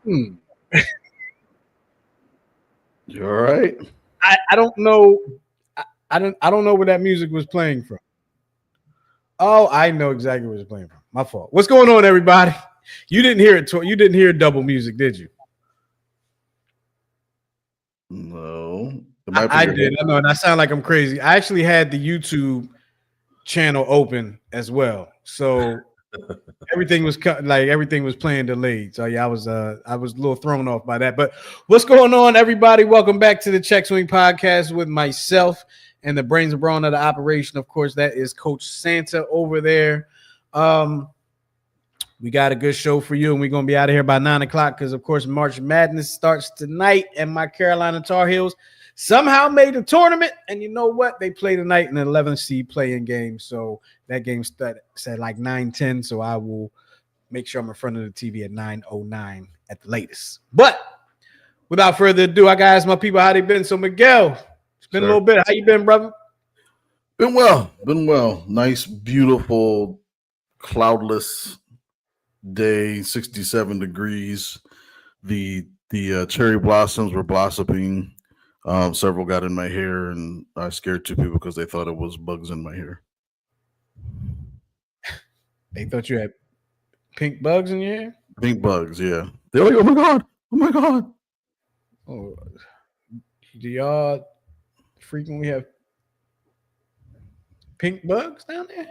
Hmm. You all right? I don't know. I don't know where that music was playing from. Oh, I know exactly where it's playing from. My fault. What's going on, everybody? You didn't hear it. You didn't hear double music, did you? No. It I, might be I your did. I know, and I sound like I'm crazy. I actually had the YouTube channel open as well, so everything was like everything was playing delayed. So yeah, I was a little thrown off by that. But what's going on, everybody? Welcome back to the Check Swing Podcast with myself and the brains and brawn of the operation. Of course, that is Coach Santa over there. Um, we got a good show for you, and we're gonna be out of here by 9 o'clock because, of course, March Madness starts tonight, and my Carolina Tar Heels somehow made the tournament. And you know what? They play tonight in an 11th seed playing game, so that game starts at like 9:10. So I will make sure I'm in front of the TV at 9:09 at the latest. But without further ado, I gotta ask my people how they been. So Miguel, it's been a little sir. bit. How you been, brother? Been well. Been well. Nice, beautiful, cloudless day, 67 degrees. The cherry blossoms were blossoming. Several got in my hair, and I scared two people because they thought it was bugs in my hair. They thought you had pink bugs in your hair. Pink bugs, yeah. They're like, oh my god, oh my god. Oh, do y'all frequently have pink bugs down there?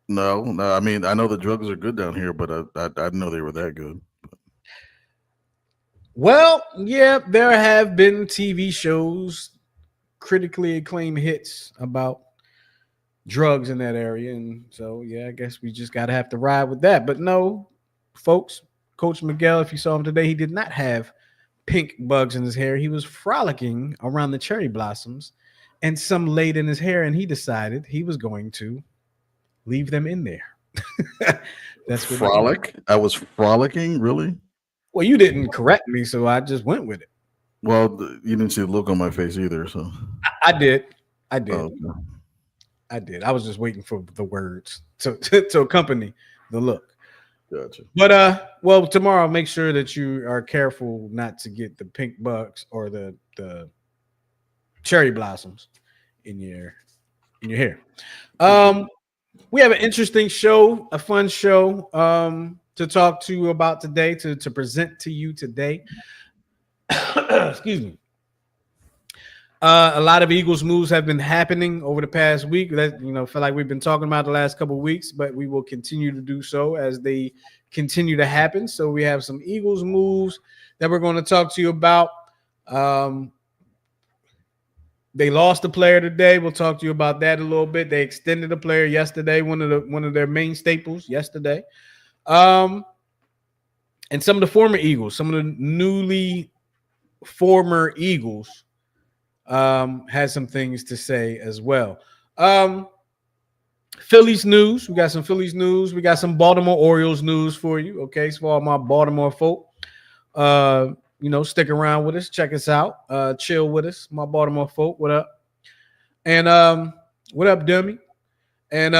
No, no. I mean, I know the drugs are good down here, but I didn't know they were that good. Well, yeah, there have been TV shows, critically acclaimed hits about drugs in that area. And so, yeah, I guess we just got to have to ride with that. But no, folks, Coach Miguel, if you saw him today, he did not have pink bugs in his hair. He was frolicking around the cherry blossoms and some laid in his hair. And he decided he was going to leave them in there. That's what he did. Frolic? I was frolicking, really? Well, you didn't correct me, so I just went with it. Well, you didn't see the look on my face either, so. I did. I did. Oh, okay. I did. I was just waiting for the words to accompany the look. Gotcha. But well, tomorrow I'll make sure that you are careful not to get the pink bugs or the cherry blossoms in your hair. Um, we have an interesting show, a fun show to talk to you about today, to present to you today. Excuse me. A lot of Eagles moves have been happening over the past week. That feel like we've been talking about the last couple of weeks, but we will continue to do so as they continue to happen. So we have some Eagles moves that we're going to talk to you about. They lost a player today. We'll talk to you about that a little bit. They extended a player yesterday, one of their main staples yesterday. And some of the former Eagles, some of the newly former Eagles has some things to say as well. Phillies news. We got some Phillies news. We got some Baltimore Orioles news for you. Okay, so for all my Baltimore folk, stick around with us. Check us out. Chill with us, my Baltimore folk. What up? And what up, dummy? And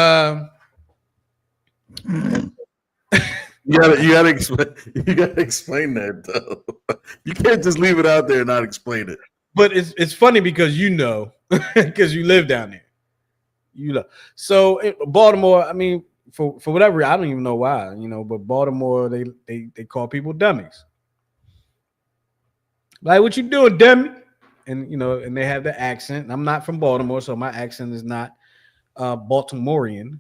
You gotta explain that though. You can't just leave it out there and not explain it. but it's funny because because you live down there. So Baltimore. I mean, for whatever I don't even know why. But Baltimore they call people dummies. Like, what you doing, dummy? And they have the accent. I'm not from Baltimore, so my accent is not Baltimorean.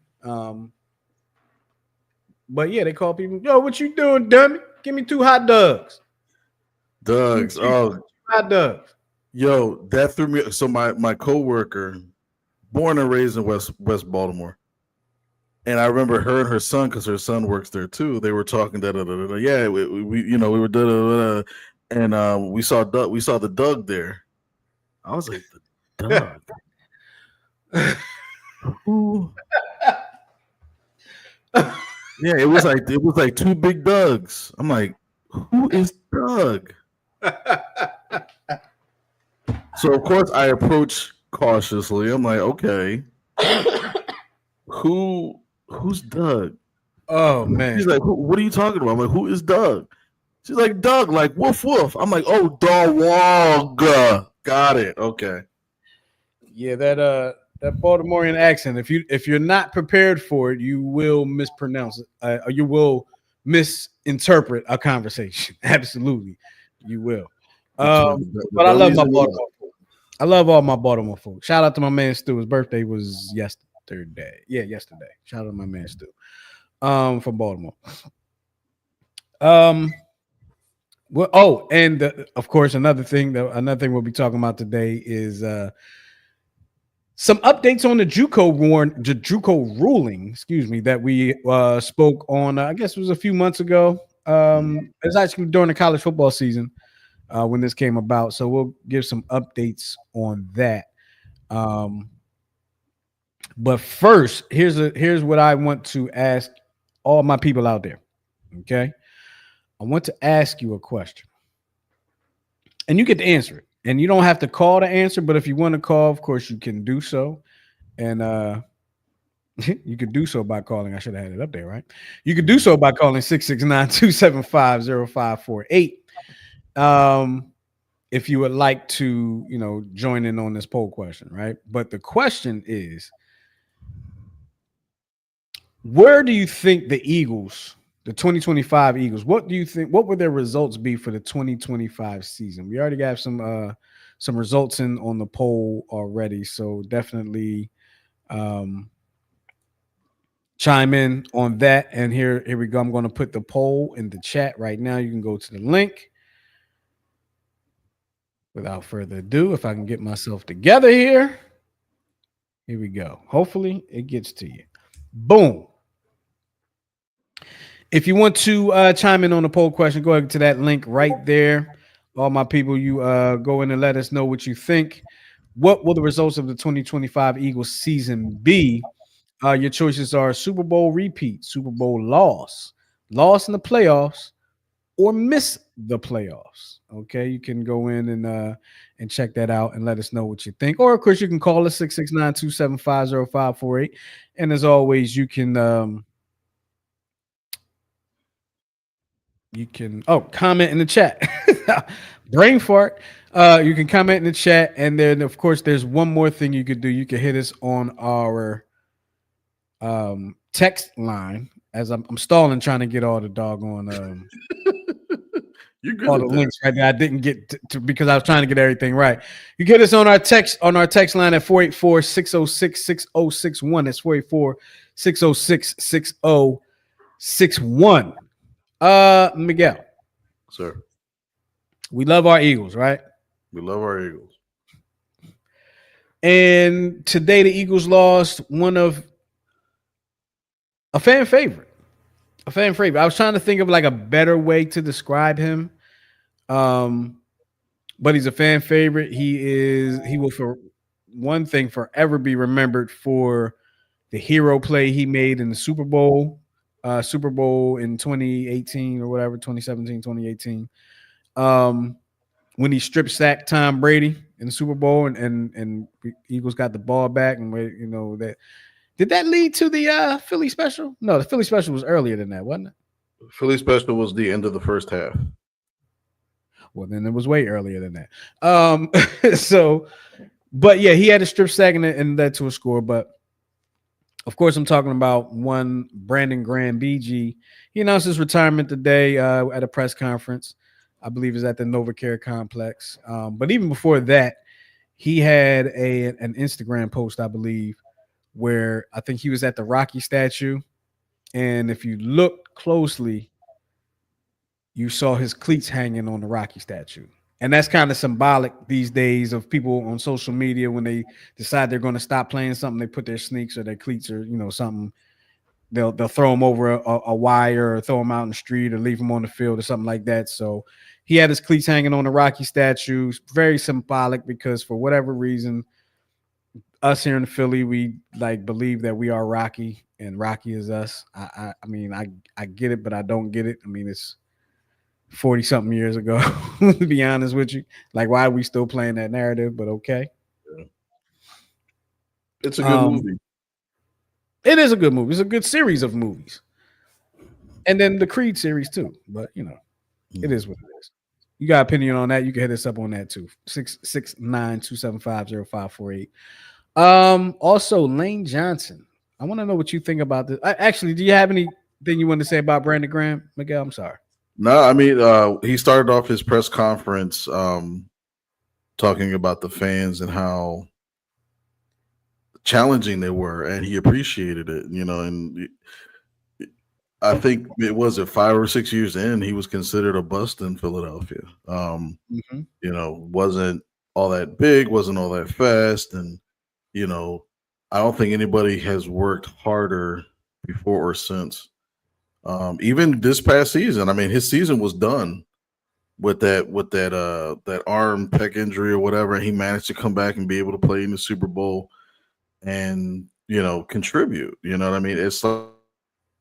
But yeah, they call people, yo, what you doing, dummy? Give me 2 hot dogs. Doug's. Oh, Hot dogs. yo, that threw me. So my coworker, born and raised in West Baltimore, and I remember her and her son, because her son works there too. They were talking Yeah, we were and we saw the Doug there. I was like, the Doug. Who? Yeah, it was like two big Dougs. I'm like, who is Doug? So of course I approach cautiously. I'm like, okay, who's Doug? Oh man. He's like, what are you talking about? I'm like, who is Doug? She's like, Doug, like woof woof. I'm like, oh, dog. Got it. Okay. Yeah, that Baltimorean accent. If you're not prepared for it, you will mispronounce it. Or you will misinterpret a conversation. Absolutely, you will. The But I love bellies my and Baltimore folk. I love all my Baltimore folk. Shout out to my man Stu. His birthday was yesterday. Yeah, yesterday. Shout out to my man Stu. From Baltimore. Well, oh, and of course, another thing we'll be talking about today is some updates on the JUCO ruling, excuse me, that we spoke on. I guess it was a few months ago. It's actually during the college football season when this came about. So we'll give some updates on that. But first, here's what I want to ask all my people out there. Okay, I want to ask you a question, and you get to answer it. And you don't have to call to answer, but if you want to call, of course, you can do so. And you could do so by calling. I should have had it up there, right? You could do so by calling 669-275-0548. If you would like to, join in on this poll question, right? But the question is, where do you think the Eagles, the 2025 Eagles, what would their results be for the 2025 season? We already got some results in on the poll already, so definitely chime in on that. And here we go. I'm going to put the poll in the chat right now. You can go to the link. Without further ado, if I can get myself together here we go. Hopefully it gets to you. Boom. If you want to chime in on the poll question, go ahead to that link right there. All my people, you go in and let us know what you think. What will the results of the 2025 Eagles season be? Your choices are Super Bowl repeat, Super Bowl loss in the playoffs, or miss the playoffs. Okay, you can go in and check that out and let us know what you think. Or, of course, you can call us 669-275-0548. And as always, you can comment in the chat. Brain fart. You can comment in the chat, and then of course there's one more thing you could do. You can hit us on our text line, as I'm stalling trying to get all the doggone You're good all the links right there. I didn't get to because I was trying to get everything right. You get us on our text line at 484-606-6061. That's 484-606-6061. Miguel. Sir. We love our Eagles, right? We love our Eagles. And today the Eagles lost one of a fan favorite. A fan favorite. I was trying to think of like a better way to describe him. But he's a fan favorite. He will for one thing forever be remembered for the hero play he made in the Super Bowl in 2018 or whatever, 2017, 2018. When he strip sacked Tom Brady in the Super Bowl and Eagles got the ball back, and that did that lead to the Philly special? No, the Philly special was earlier than that, wasn't it? Philly special was the end of the first half. Well, then it was way earlier than that. But yeah, he had a strip sack and led to a score. But of course, I'm talking about one Brandon Graham, BG. He announced his retirement today at a press conference. I believe is at the NovaCare complex. But even before that, he had an Instagram post, I believe, where I think he was at the Rocky statue. And if you look closely, you saw his cleats hanging on the Rocky statue. And that's kind of symbolic these days of people on social media when they decide they're going to stop playing something, they put their sneaks or their cleats or, something. They'll throw them over a wire or throw them out in the street or leave them on the field or something like that. So he had his cleats hanging on the Rocky statue. Very symbolic because for whatever reason, us here in Philly, we believe that we are Rocky and Rocky is us. I mean, I get it, but I don't get it. I mean, it's 40 something years ago, to be honest with you. Why are we still playing that narrative? But okay. Yeah. It's a good movie. It is a good movie. It's a good series of movies. And then the Creed series too. But It is what it is. You got opinion on that? You can hit us up on that too. 669-275-0548. Also, Lane Johnson. I want to know what you think about this. Actually, do you have anything you want to say about Brandon Graham, Miguel? I'm sorry. No, I mean, he started off his press conference talking about the fans and how challenging they were, and he appreciated it. And I think it was 5 or 6 years in, he was considered a bust in Philadelphia. Wasn't all that big, wasn't all that fast, and I don't think anybody has worked harder before or since. Even this past season, I mean, his season was done with that arm pec injury or whatever, and he managed to come back and be able to play in the Super Bowl and contribute. You know what I mean? It's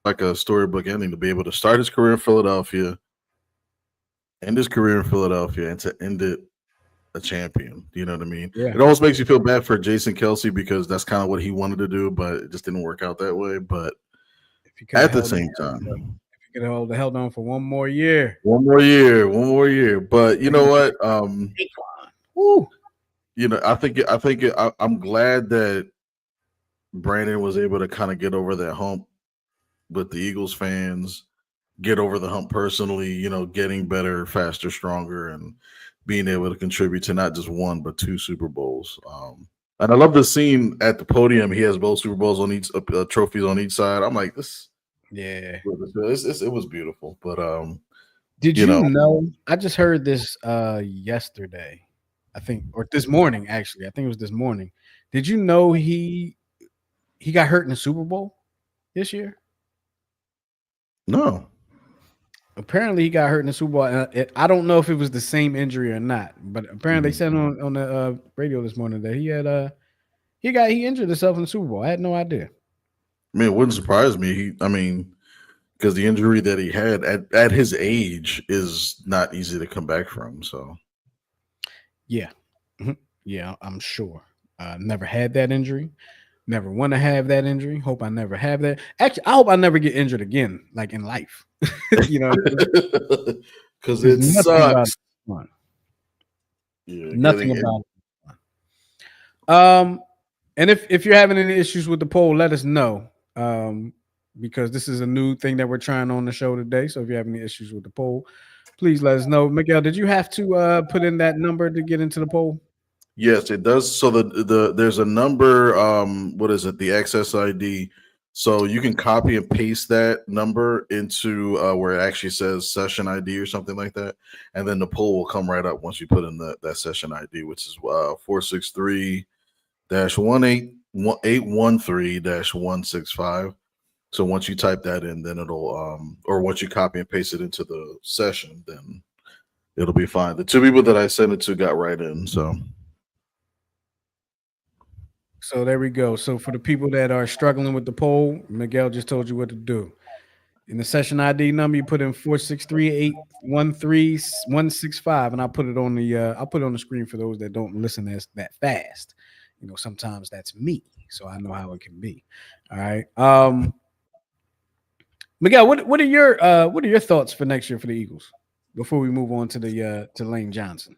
like a storybook ending to be able to start his career in Philadelphia, end his career in Philadelphia, and to end it a champion. You know what I mean? Yeah. It almost makes you feel bad for Jason Kelsey because that's kind of what he wanted to do, but it just didn't work out that way. But at the same time, if you could hold the held on for one more year. One more year. But you know what? Woo. I'm glad that Brandon was able to kind of get over that hump with the Eagles fans, get over the hump personally, getting better, faster, stronger, and being able to contribute to not just one, but 2 Super Bowls. And I love the scene at the podium. He has both Super Bowls on each trophies on each side. I'm like, this. Yeah. It was beautiful. But did you know? I just heard this yesterday, I think, or this morning, actually. I think it was this morning. Did you know he got hurt in the Super Bowl this year? No. Apparently, he got hurt in the Super Bowl. I don't know if it was the same injury or not, but apparently they said on the radio this morning that he injured himself in the Super Bowl. I had no idea. I mean, it wouldn't surprise me. Because the injury that he had at his age is not easy to come back from. So, yeah, I'm sure. Never had that injury. Never want to have that injury. Hope I never have that. Actually, I hope I never get injured again, like in life. Because it sucks. Nothing about it. And if you're having any issues with the poll, let us know. Because this is a new thing that we're trying on the show today. So if you have any issues with the poll, please let us know. Miguel, did you have to put in that number to get into the poll? Yes, it does. So there's a number. What is it? The access ID. So you can copy and paste that number into where it actually says session ID or something like that, and then the poll will come right up once you put in that session ID, which is 463-813-165. So once you type that in, then it'll or once you copy and paste it into the session, then it'll be fine. The 2 people that I sent it to got right in. So there we go. So for the people that are struggling with the poll, Miguel just told you what to do. In the session ID number, you put in 463-813-165, and I'll put it on the screen for those that don't listen that fast. Sometimes that's me, so I know how it can be. All right. Miguel, what are your thoughts for next year for the Eagles before we move on to to Lane Johnson?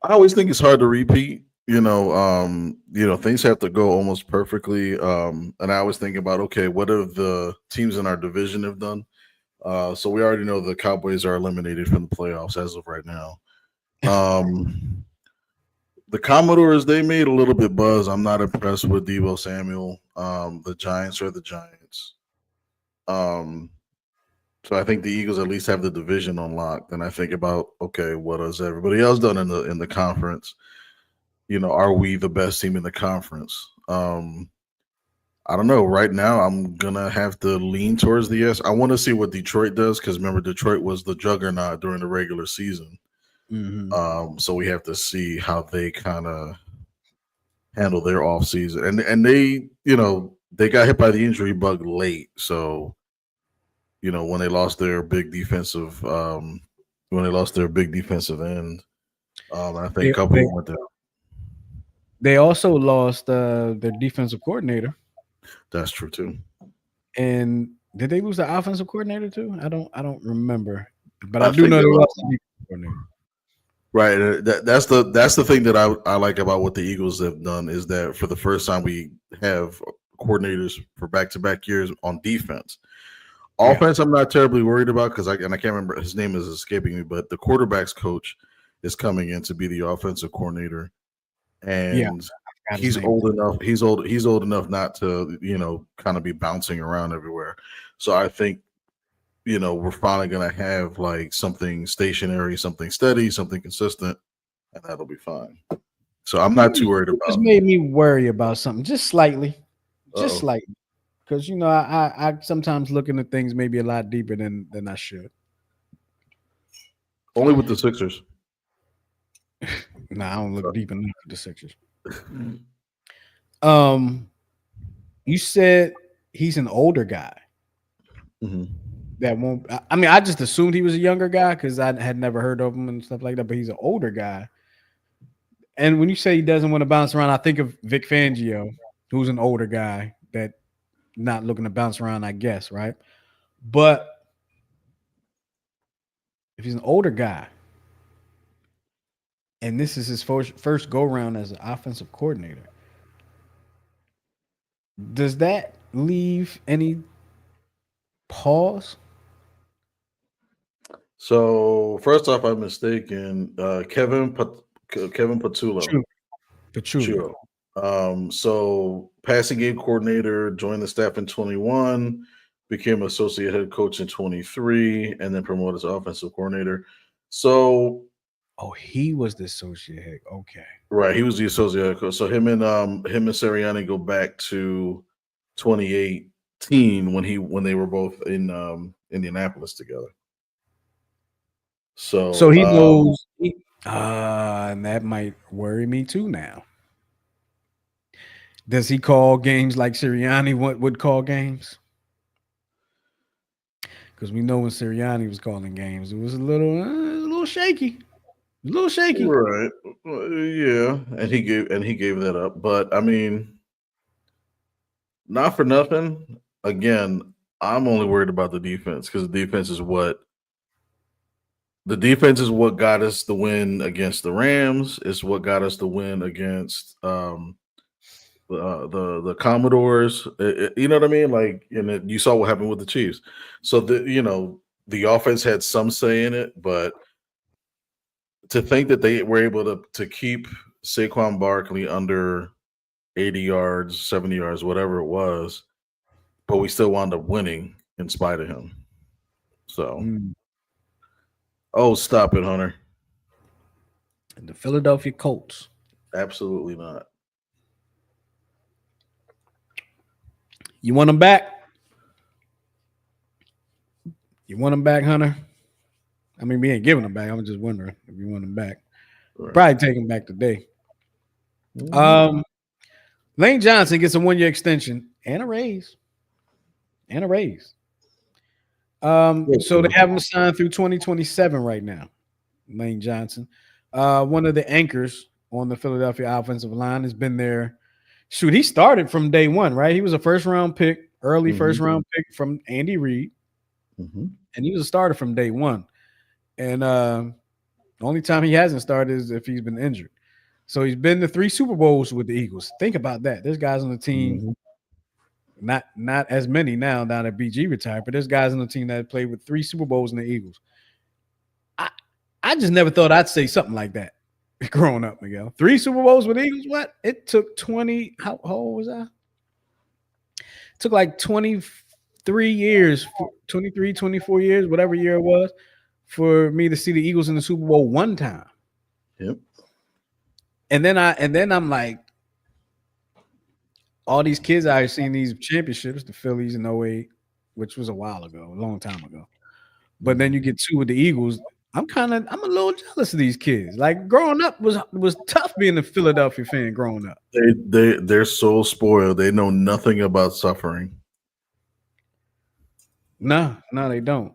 I always think it's hard to repeat. Things have to go almost perfectly. And I always think about, okay, what have the teams in our division have done? So we already know the Cowboys are eliminated from the playoffs as of right now. The Commodores, they made a little bit buzz. I'm not impressed with Deebo Samuel. The Giants are the Giants. So I think the Eagles at least have the division on lock. Then I think about, okay, what has everybody else done in the conference? Are we the best team in the conference? I don't know. Right now, I'm gonna have to lean towards the yes. I want to see what Detroit does because remember, Detroit was the juggernaut during the regular season. Mm-hmm. So we have to see how they kind of handle their offseason. And they, they got hit by the injury bug late. So, when they lost their big defensive, end, I think a couple went down. They also lost their defensive coordinator. That's true too. And did they lose the offensive coordinator too? I don't remember. But I do know they lost the coordinator. Right. That's the thing that I like about what the Eagles have done is that for the first time we have coordinators for back-to-back years on defense. Offense, I'm not terribly worried about because I can't remember, his name is escaping me, but the quarterback's coach is coming in to be the offensive coordinator, and he's old enough. He's old enough not to kind of be bouncing around everywhere. So I think we're finally gonna have like something stationary, something steady, something consistent, and that'll be fine. So I'm not too worried about it. Just made me worry about something just slightly, slightly. Because I sometimes look into things maybe a lot deeper than I should. Only with the Sixers. Nah, I don't look deep enough at the Sixers. You said he's an older guy. Mm-hmm. That won't. I mean, I just assumed he was a younger guy because I had never heard of him and stuff like that. But he's an older guy. And when you say he doesn't want to bounce around, I think of Vic Fangio, who's an older guy that not looking to bounce around, I guess, right? But if he's an older guy and this is his first go round as an offensive coordinator, does that leave any pause? So first off, I'm mistaken. Kevin Patullo. Patullo. So passing game coordinator, joined the staff in 21, became associate head coach in 23, and then promoted as offensive coordinator. So, he was the associate head. Okay, right, he was the associate head coach. So him and Sirianni go back to 2018 when they were both in Indianapolis together. So he knows, and that might worry me too now. Does he call games like Sirianni would call games? Because we know when Sirianni was calling games, it was a little shaky. Right. Yeah. And he gave that up. But I mean, not for nothing. Again, I'm only worried about the defense because the defense is what got us the win against the Rams. It's what got us the win against the Commodores. You know what I mean? Like, and you saw what happened with the Chiefs. So the offense had some say in it, but to think that they were able to keep Saquon Barkley under 80 yards, 70 yards, whatever it was, but we still wound up winning in spite of him. So, stop it, Hunter. The Philadelphia Colts. Absolutely not. You want them back? You want them back, Hunter? I mean, we ain't giving them back. I'm just wondering if you want them back. Right. Probably take them back today. Lane Johnson gets a 1-year extension and a raise. So they have him signed through 2027 right now. Lane Johnson, one of the anchors on the Philadelphia offensive line, has been there. Shoot, he started from day one, right? He was a first-round pick, first-round pick from Andy Reid, and he was a starter from day one. And the only time he hasn't started is if he's been injured. So he's been to 3 Super Bowls with the Eagles. Think about that. There's guys on the team, not as many now that BG retired, but there's guys on the team that played with 3 Super Bowls in the Eagles. I just never thought I'd say something like that growing up, Miguel. 3 Super Bowls with the Eagles? What? It took 20 – how old was I? It took like 23 years, 23, 24 years, whatever year it was, for me to see the Eagles in the Super Bowl one time. Yep. And then I'm like, all these kids out here seeing these championships, the Phillies in 08, which was a while ago, a long time ago. But then you get 2 with the Eagles. I'm a little jealous of these kids. Like, growing up was tough being a Philadelphia fan growing up. They're so spoiled. They know nothing about suffering. No, they don't.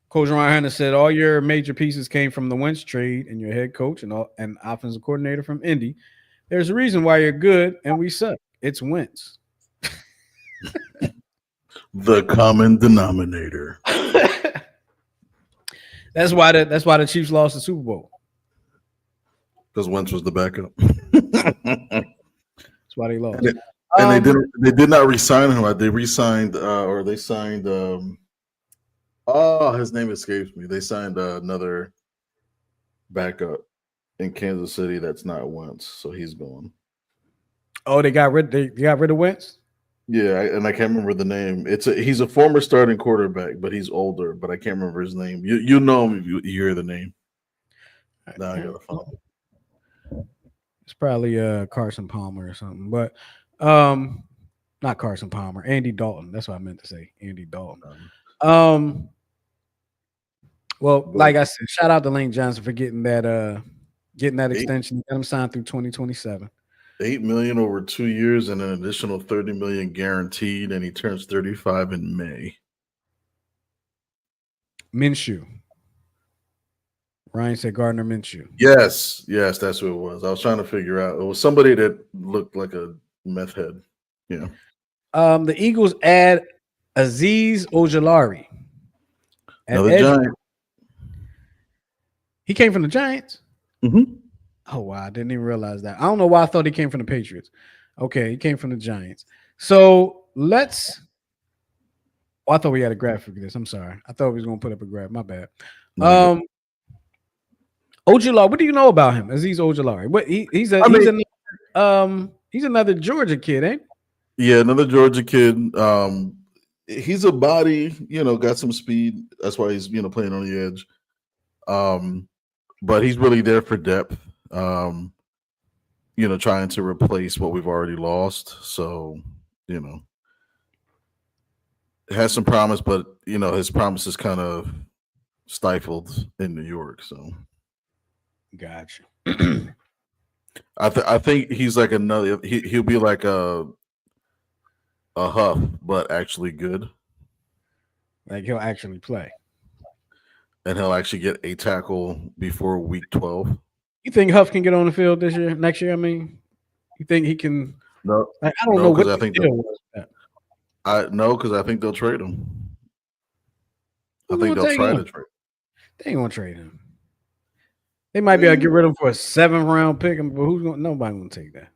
Coach Ryan Hunter said all your major pieces came from the Wentz trade, and your head coach and offensive coordinator from Indy. There's a reason why you're good and we suck. It's Wentz. The common denominator. That's why the Chiefs lost the Super Bowl. Because Wentz was the backup. That's why they lost. And they did not re-sign him. They re-signed or they signed his name escapes me. They signed another backup in Kansas City that's not Wentz, so he's gone. Oh, they got rid of Wentz? Yeah, and I can't remember the name. He's a former starting quarterback, but he's older, but I can't remember his name. You know him if you hear the name. Now I gotta find him. It's probably Carson Palmer or something, but not Carson Palmer, Andy Dalton. That's what I meant to say, Andy Dalton. Well, like I said, shout out to Lane Johnson for getting that extension. Got him signed through 2027. $8 million over 2 years and an additional $30 million guaranteed, and he turns 35 in May. Minshew. Ryan said Gardner Minshew. Yes, that's who it was. I was trying to figure out. It was somebody that looked like a meth head. Yeah. The Eagles add Azeez Ojulari. Another Giant. He came from the Giants? Mm-hmm. Oh, wow. I didn't even realize that. I don't know why I thought he came from the Patriots. Okay, he came from the Giants. So I thought we had a graphic for this. I'm sorry. I thought we was going to put up a graph. My bad. Ojulari, what do you know about him? Azeez Ojulari. What he's another Georgia kid, ain't he? Yeah, another Georgia kid. He's a body, got some speed. That's why he's playing on the edge. But he's really there for depth. Trying to replace what we've already lost. So, it has some promise, but his promise is kind of stifled in New York. So, gotcha. I think he's like another. He'll be like a Huff, but actually good. Like he'll actually play, and he'll actually get a tackle before week 12. You think Huff can get on the field next year? I mean, you think he can? No, I don't know what I think because I think they'll trade him. I think they'll try to trade. They ain't gonna trade him. They might be able to get rid of him for a 7th round pick, but nobody gonna take that.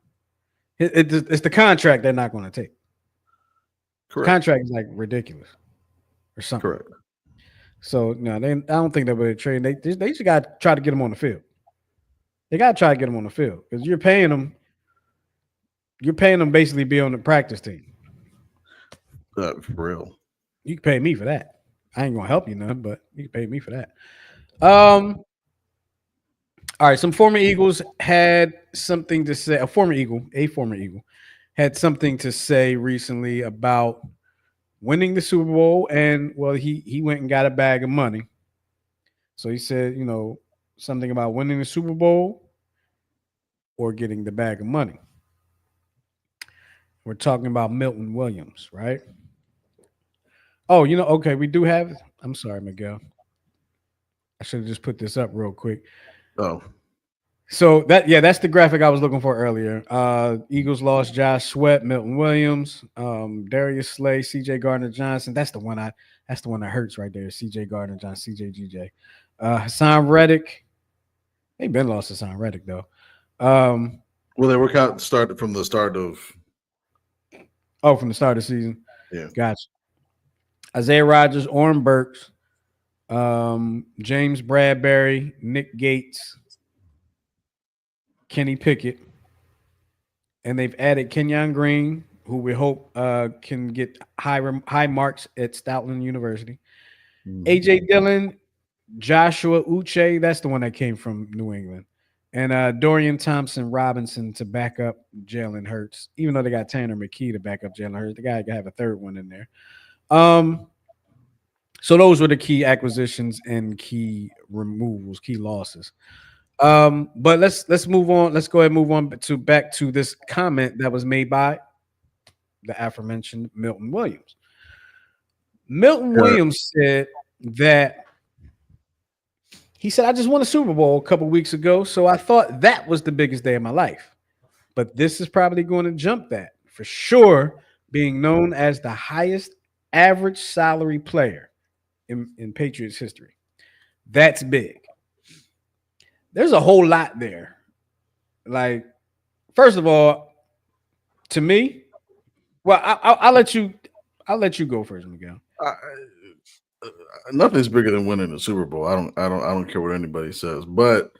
It's the contract they're not gonna take. Correct. The contract is like ridiculous or something. Correct. So no, I don't think they're going to trade. They just got to try to get him on the field. They got to try to get him on the field because you're paying them. You're paying them basically be on the practice team. For real. You can pay me for that. I ain't gonna help you none, but you can pay me for that. All right. Some former Eagles had something to say. A former Eagle had something to say recently about winning the Super Bowl, and well, he went and got a bag of money. So he said, something about winning the Super Bowl or getting the bag of money. We're talking about Milton Williams, right? Oh, okay, we do have. I'm sorry, Miguel. I should have just put this up real quick. Oh. So that's the graphic I was looking for earlier. Eagles lost Josh Sweat, Milton Williams, Darius Slay, CJ Gardner-Johnson. That's the one that hurts right there. CJ Gardner-Johnson, CJ GJ. Hassan Reddick. They've been lost Hassan Reddick though. Well, they were started from the start of. Oh, from the start of the season. Yeah. Gotcha. Isaiah Rodgers, Orrin Burks, James Bradbury, Nick Gates, Kenny Pickett, and they've added Kenyon Green, who we hope can get high marks at Stoutland University. AJ Dillon, Joshua Uche, that's the one that came from New England, and Dorian Thompson Robinson to back up Jalen Hurts. Even though they got Tanner McKee to back up Jalen Hurts, the guy got to have a third one in there. So those were the key acquisitions and key removals, key losses. But let's move on. Let's go ahead and move on back to this comment that was made by the aforementioned Milton Williams. Milton Williams said that he said, I just won a Super Bowl a couple weeks ago, so I thought that was the biggest day of my life. But this is probably going to jump that for sure, being known as the highest average salary player in Patriots history. That's big. There's a whole lot there. Like, first of all, to me, well, I'll let you. I'll let you go first, Miguel. Nothing's bigger than winning the Super Bowl. I don't care what anybody says. But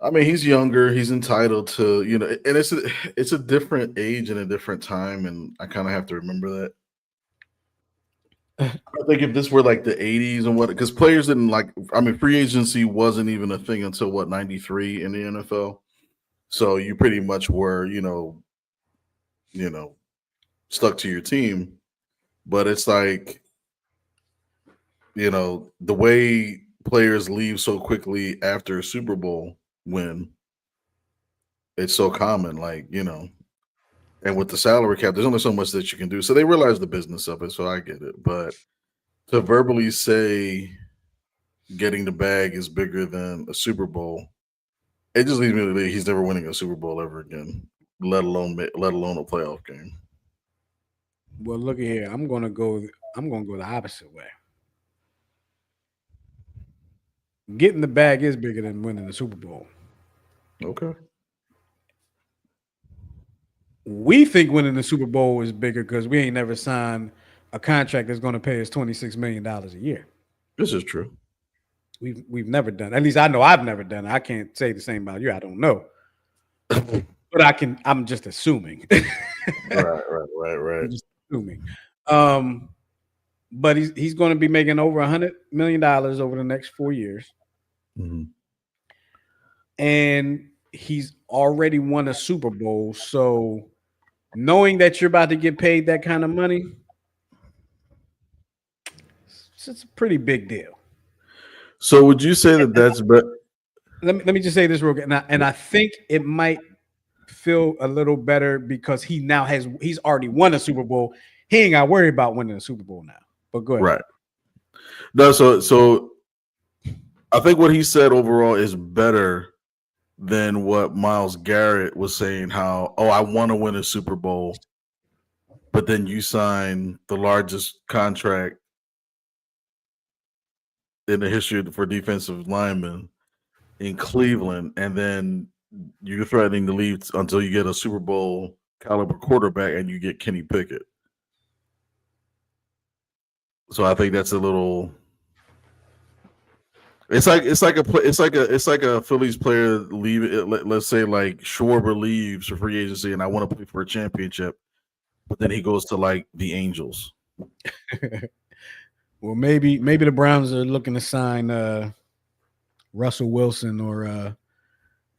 I mean, he's younger. He's entitled to, and it's a different age and a different time, and I kind of have to remember that. I think if this were like the 80s and because players didn't like, I mean, free agency wasn't even a thing until 93 in the NFL. So you pretty much were, stuck to your team. But it's like, the way players leave so quickly after a Super Bowl win, it's so common, and with the salary cap, there's only so much that you can do. So they realize the business of it. So I get it. But to verbally say getting the bag is bigger than a Super Bowl, it just leads me to believe he's never winning a Super Bowl ever again, let alone a playoff game. Well, look at here. I'm gonna go the opposite way. Getting the bag is bigger than winning the Super Bowl. Okay. We think winning the Super Bowl is bigger because we ain't never signed a contract that's going to pay us $26 million a year. This is true. We've never done. At least I know I've never done. I can't say the same about you. I don't know, but I'm just assuming. Right. I'm just assuming. But he's going to be making over $100 million over the next 4 years, and he's already won a Super Bowl. So, knowing that you're about to get paid that kind of money, it's a pretty big deal. So would you say that that's better? Let me just say this real quick, and I think it might feel a little better because he's already won a Super Bowl. He ain't got to worry about winning a Super Bowl now. But go ahead. Right. No, so I think what he said overall is better than what Myles Garrett was saying. How I want to win a Super Bowl, but then you sign the largest contract in the history for defensive linemen in Cleveland, and then you're threatening to leave until you get a Super Bowl caliber quarterback, and you get Kenny Pickett. So I think that's a little. It's like a Phillies player leave. Let's say like Schwarber leaves for free agency, and I want to play for a championship, but then he goes to like the Angels. Well, maybe the Browns are looking to sign Russell Wilson or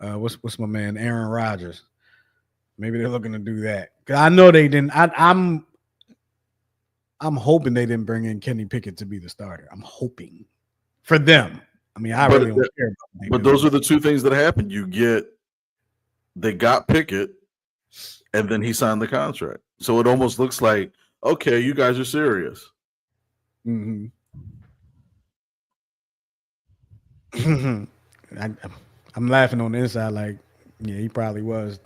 what's my man Aaron Rodgers. Maybe they're looking to do that because I know they didn't. I'm hoping they didn't bring in Kenny Pickett to be the starter. I'm hoping for them. I mean, I really don't care about them. But those are the two things that happened. They got Pickett, and then he signed the contract. So it almost looks like, okay, you guys are serious. Mm-hmm. I'm laughing on the inside, like, yeah, he probably was,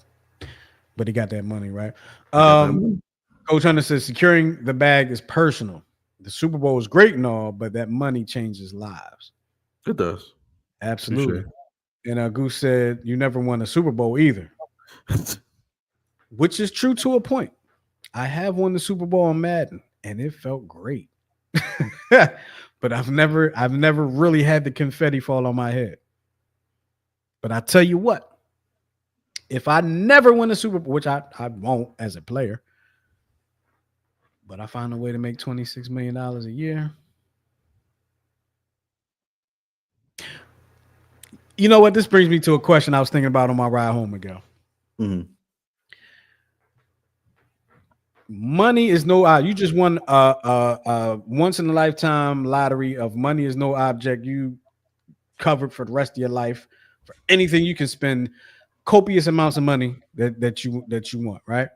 but he got that money, right? Coach Hunter says securing the bag is personal. The Super Bowl is great and all, but that money changes lives. It does. Absolutely. And Goose said you never won a Super Bowl either, which is true to a point. I have won the Super Bowl on Madden, and it felt great. But I've never really had the confetti fall on my head. But I tell you what, if I never win a Super Bowl, which I won't as a player, but I find a way to make $26 million a year. You know what? This brings me to a question I was thinking about on my ride home ago. Mm-hmm. Money is no you just won a once in a lifetime lottery of money is no object. You covered for the rest of your life for anything you can spend copious amounts of money that you want, right?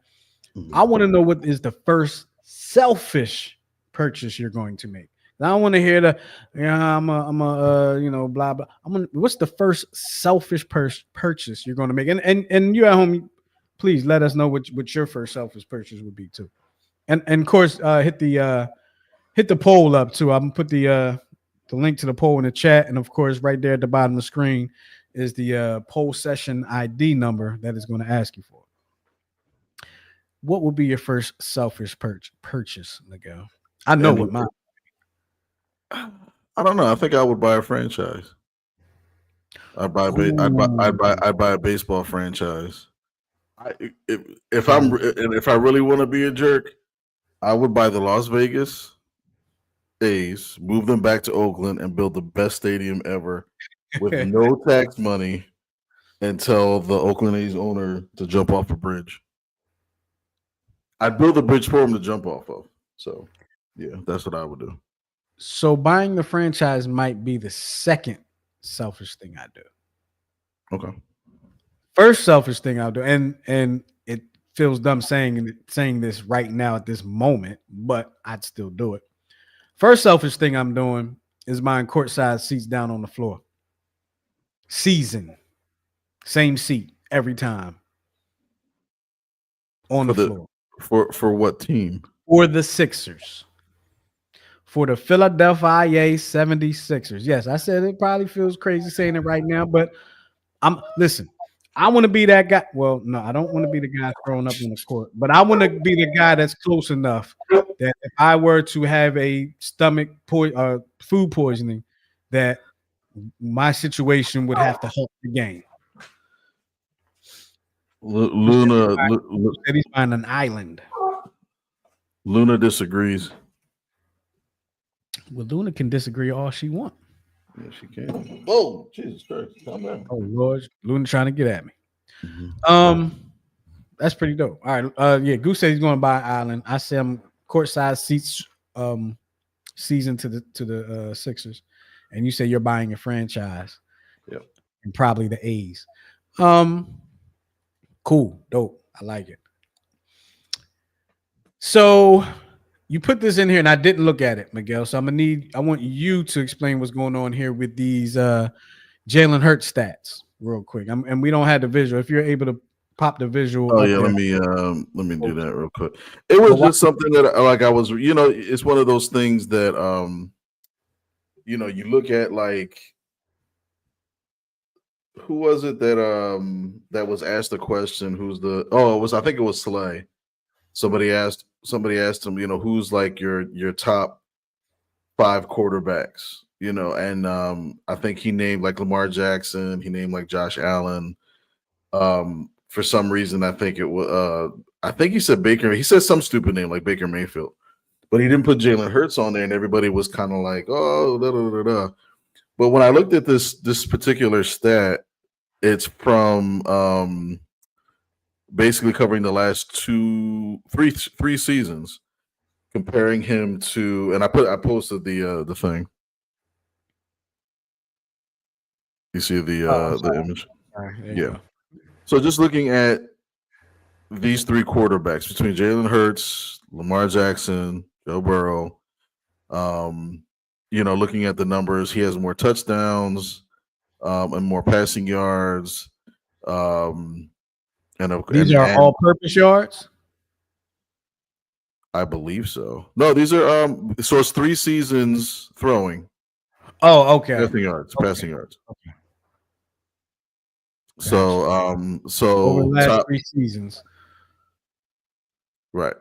Mm-hmm. I want to know what is the first selfish purchase you're going to make. I don't want to hear I'm a blah blah. What's the first selfish purchase you're going to make? And you at home, please let us know what your first selfish purchase would be too. And of course, hit the poll up too. I'm gonna put the the link to the poll in the chat. And of course, right there at the bottom of the screen is the poll session ID number that is going to ask you for. What will be your first selfish purchase, Miguel? I know what mine. I don't know. I think I would buy a franchise. I'd buy a baseball franchise. If I really want to be a jerk, I would buy the Las Vegas A's, move them back to Oakland, and build the best stadium ever with no tax money, and tell the Oakland A's owner to jump off a bridge. I'd build a bridge for him to jump off of. So, yeah, that's what I would do. So buying the franchise might be the second selfish thing I do. Okay. First selfish thing I'll do, and it feels dumb saying this right now at this moment, but I'd still do it. First selfish thing I'm doing is buying courtside seats down on the floor. Season, same seat every time on the floor. For what team? For the Sixers. For the Philadelphia 76ers. Yes, I said it probably feels crazy saying it right now, but listen. I want to be that guy. Well, no, I don't want to be the guy thrown up on the court, but I want to be the guy that's close enough that if I were to have a food poisoning, that my situation would have to help the game. Luna said he's buying an island. Luna disagrees. Well, Luna can disagree all she wants. Yeah, she can. Oh, Jesus Christ. Calm down. Oh, Lord. Luna trying to get at me. Mm-hmm. That's pretty dope. All right. Yeah, Goose said he's going to buy an island. I said I'm courtside seats season to the Sixers. And you say you're buying a franchise. Yep. And probably the A's. Cool. Dope. I like it. So you put this in here, and I didn't look at it, Miguel. So I want you to explain what's going on here with these Jalen Hurts stats real quick. And we don't have the visual. If you're able to pop the visual. Oh yeah, let me do that real quick. It was just something that I was, it's one of those things that you look at, like, who was it that was asked the question? I think it was Slay. Somebody asked him, who's like your top 5 quarterbacks, and I think he named like Lamar Jackson, he named like Josh Allen. For some reason, I think it was I think he said Baker. He said some stupid name like Baker Mayfield, but he didn't put Jalen Hurts on there, and everybody was kind of like, oh, da, da, da, da. But when I looked at this particular stat, it's from basically covering the last three seasons, comparing him to, and I posted the thing. You see the image? Yeah. So just looking at these 3 quarterbacks between Jalen Hurts, Lamar Jackson, Joe Burrow, looking at the numbers, he has more touchdowns and more passing yards. These are all-purpose yards? I believe so. No, these are so it's 3 seasons throwing. Oh, okay. Passing yards. Okay. Gotcha. So over the last 3 seasons. Right.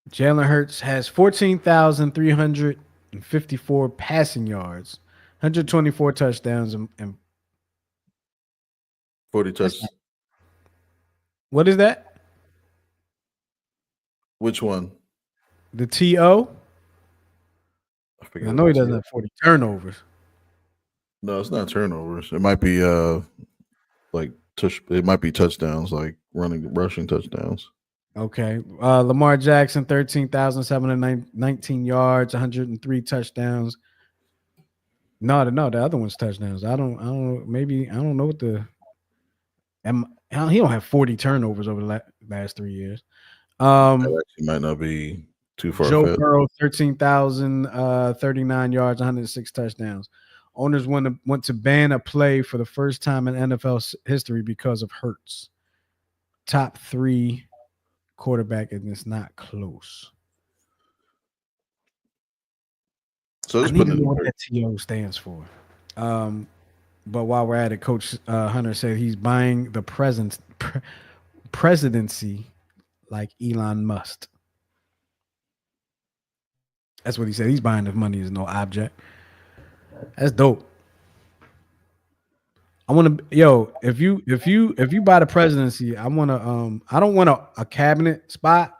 Jalen Hurts has 14,354 passing yards, 124 touchdowns, and 40 touchdowns. What is that? Which one? The TO? I know he doesn't have 40 turnovers. No, it's not turnovers. It might be it might be touchdowns, like rushing touchdowns. Okay. Lamar Jackson, 13,719 yards, 103 touchdowns. No, the other one's touchdowns. I don't know. Maybe I don't know what he don't have 40 turnovers over the last 3 years. That actually might not be too far. Joe Burrow, 13,039 yards, 106 touchdowns. Owners want to ban a play for the first time in NFL history because of Hurts. Top 3 quarterback, and it's not close. So I just need put to it know in what there. that TO stands for. But while we're at it, Coach Hunter said he's buying the presidency like Elon Musk. That's what he said. He's buying if money is no object. That's dope. I want to, if you buy the presidency, I want to I don't want a cabinet spot,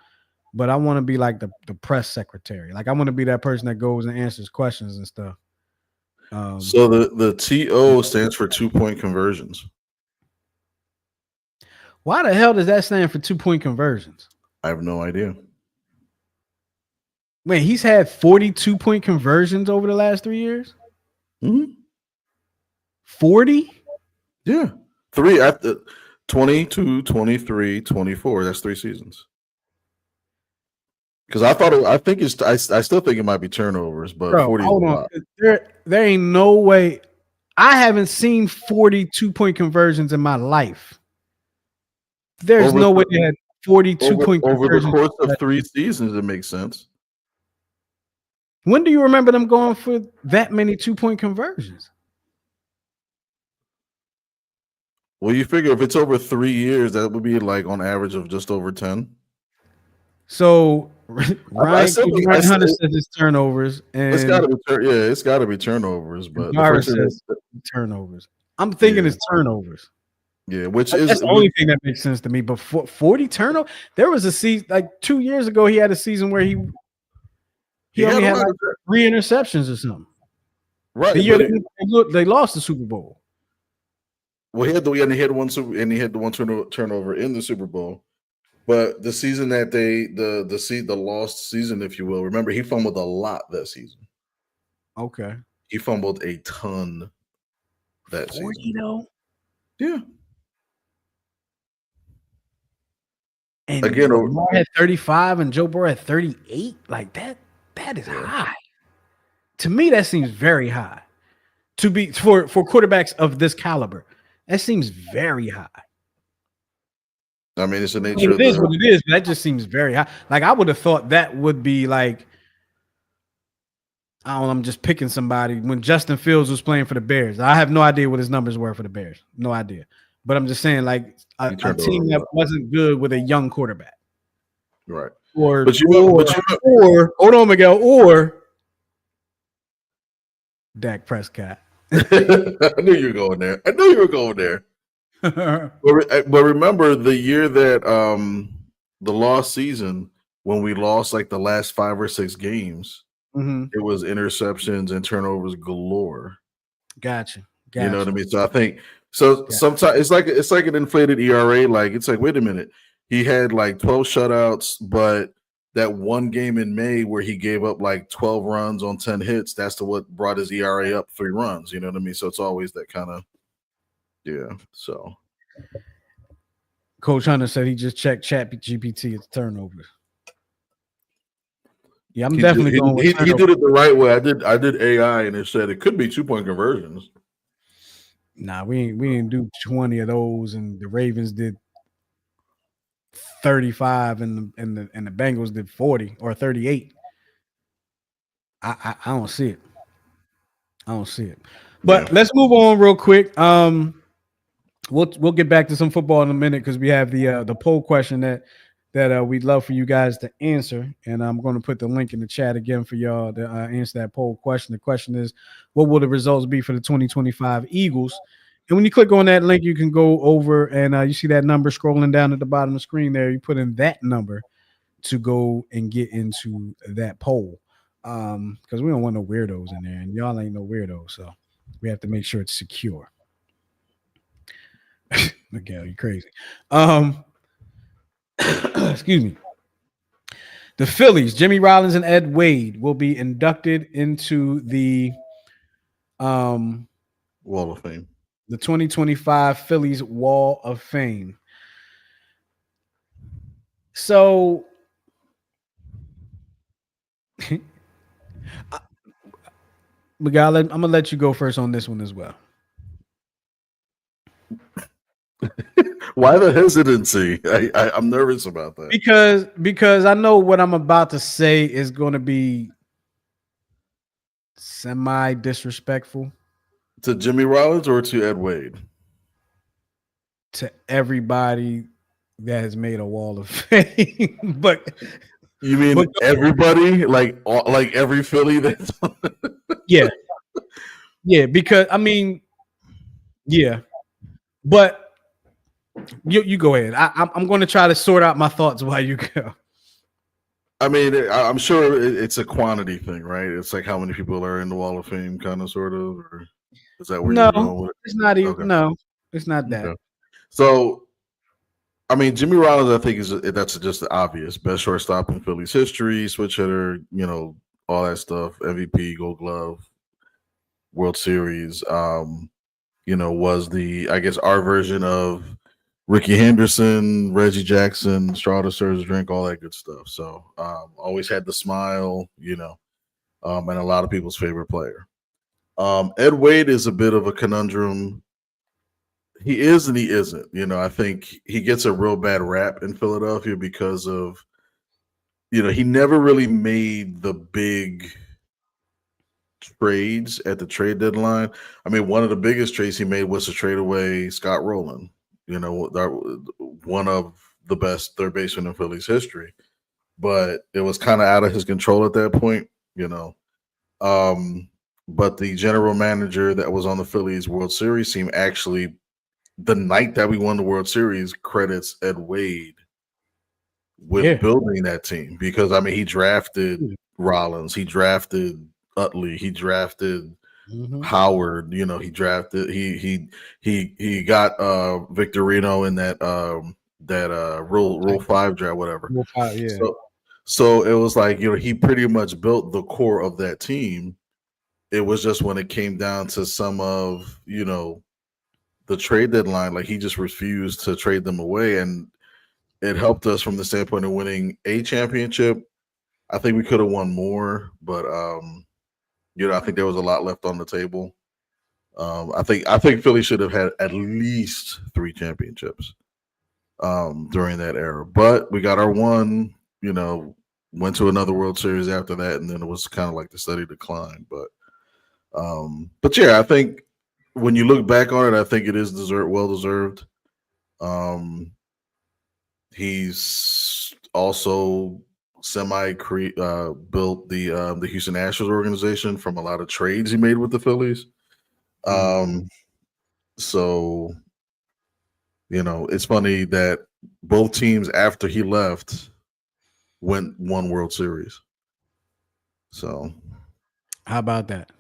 but I want to be like the press secretary. Like I want to be that person that goes and answers questions and stuff. So the TO stands for 2-point conversions. Why the hell does that stand for 2-point conversions? I have no idea. Man, he's had 42-point conversions over the last 3 years. Mm-hmm. 40? Yeah. 3 after 22, 23, 24. That's 3 seasons. Because I still think it might be turnovers, but Bro, 40 is a hold on. lot. There ain't no way. I haven't seen 42-point conversions in my life. There's no way they had 42-point Over the conversions. course of 3 seasons, it makes sense. When do you remember them going for that many 2-point conversions? Well, you figure if it's over 3 years, that would be like on average of just over 10. So Ryan Hunter says it's turnovers, and it's got to be it's got to be turnovers. But the first thing says turnovers. I'm thinking it's turnovers. Yeah, that's the only thing that makes sense to me. But 40 turnovers, there was a season like 2 years ago. He had a season where he only had like 3 interceptions or something. Right, the year they lost the Super Bowl. Well, he had the one turnover in the Super Bowl. But the season that the lost season, if you will, remember he fumbled a lot that season. Okay, he fumbled a ton that 40 season. Though, yeah. And again, Lamar had 35 and Joe Burrow had 38. Like that is high. To me, that seems very high. To be for quarterbacks of this caliber, that seems very high. I mean, it's the nature of it is what it is. But that just seems very high. Like I would have thought that would be like, I don't know, I'm just picking somebody. When Justin Fields was playing for the Bears, I have no idea what his numbers were for the Bears. No idea. But I'm just saying, like a team that wasn't good with a young quarterback, right? Or hold on, Miguel, or Dak Prescott. I knew you were going there. But remember the year that the lost season when we lost like the last 5 or 6 games, it was interceptions and turnovers galore. Gotcha. You know what I mean? So I think sometimes it's like an inflated ERA. Like it's like, wait a minute, he had like 12 shutouts, but that one game in May where he gave up like 12 runs on 10 hits, that's what brought his ERA up 3 runs. You know what I mean? So it's always that kind of. Yeah, so Coach Hunter said he just checked ChatGPT. It's turnovers. Yeah, I'm definitely going with he did it the right way. I did AI and it said it could be 2-point conversions. Nah, we didn't do 20 of those, and the Ravens did 35, and the Bengals did 40 or 38. I don't see it. But let's move on real quick. We'll get back to some football in a minute because we have the poll question that we'd love for you guys to answer, and I'm going to put the link in the chat again for y'all to answer that poll question. The question is, what will the results be for the 2025 Eagles? And when you click on that link, you can go over and you see that number scrolling down at the bottom of the screen there. You put in that number to go and get into that poll because we don't want no weirdos in there, and y'all ain't no weirdos, so we have to make sure it's secure. Miguel, you crazy. Excuse me. The Phillies, Jimmy Rollins and Ed Wade, will be inducted into the Wall of Fame. The 2025 Phillies Wall of Fame. So Miguel, I'm gonna let you go first on this one as well. Why the hesitancy? I'm nervous about that. Because I know what I'm about to say is going to be semi-disrespectful To Jimmy Rollins or to Ed Wade? to everybody that has made a wall of fame. But You mean everybody? Like every Philly that's yeah, because I mean, yeah, but you go ahead. I'm going to try to sort out my thoughts while you go. I mean, I'm sure it's a quantity thing, right? It's like how many people are in the Wall of Fame, kind of, sort of, or is that where you No, were going with it? it's not even. Okay. No, it's not that. Okay. So, I mean, Jimmy Rollins, I think that's just the obvious best shortstop in Phillies history, switch hitter, all that stuff, MVP, Gold Glove, World Series. Was I guess our version of Ricky Henderson, Reggie Jackson, straw that stirs the drink, all that good stuff. So always had the smile, and a lot of people's favorite player. Ed Wade is a bit of a conundrum. He is and he isn't. I think he gets a real bad rap in Philadelphia because of, he never really made the big trades at the trade deadline. I mean, one of the biggest trades he made was to trade away Scott Rowland, one of the best third basemen in Phillies history. But it was kind of out of his control at that point, But the general manager that was on the Phillies World Series team actually, the night that we won the World Series, credits Ed Wade with building that team because, I mean, he drafted Rollins, he drafted Utley, he drafted Howard, he drafted he got Victorino in that Rule 5 draft, whatever. Rule 5, yeah. So it was like, he pretty much built the core of that team. It was just when it came down to some of, the trade deadline, like he just refused to trade them away. And it helped us from the standpoint of winning a championship. I think we could have won more, but I think there was a lot left on the table. I think Philly should have had at least 3 championships during that era. But we got our one, went to another World Series after that, and then it was kind of like the steady decline. But yeah, I think when you look back on it, I think it is well deserved. He's also built the Houston Astros organization from a lot of trades he made with the Phillies. So it's funny that both teams after he left won World Series. So how about that?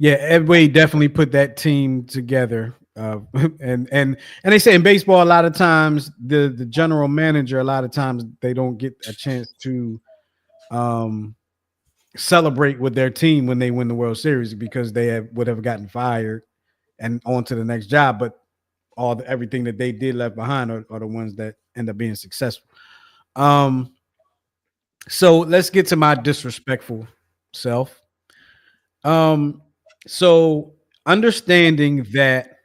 Yeah, Ed Wade definitely put that team together. And they say in baseball, a lot of times the general manager, a lot of times they don't get a chance to celebrate with their team when they win the World Series because they would have gotten fired and on to the next job. But everything that they did left behind are the ones that end up being successful. So let's get to my disrespectful self. So understanding that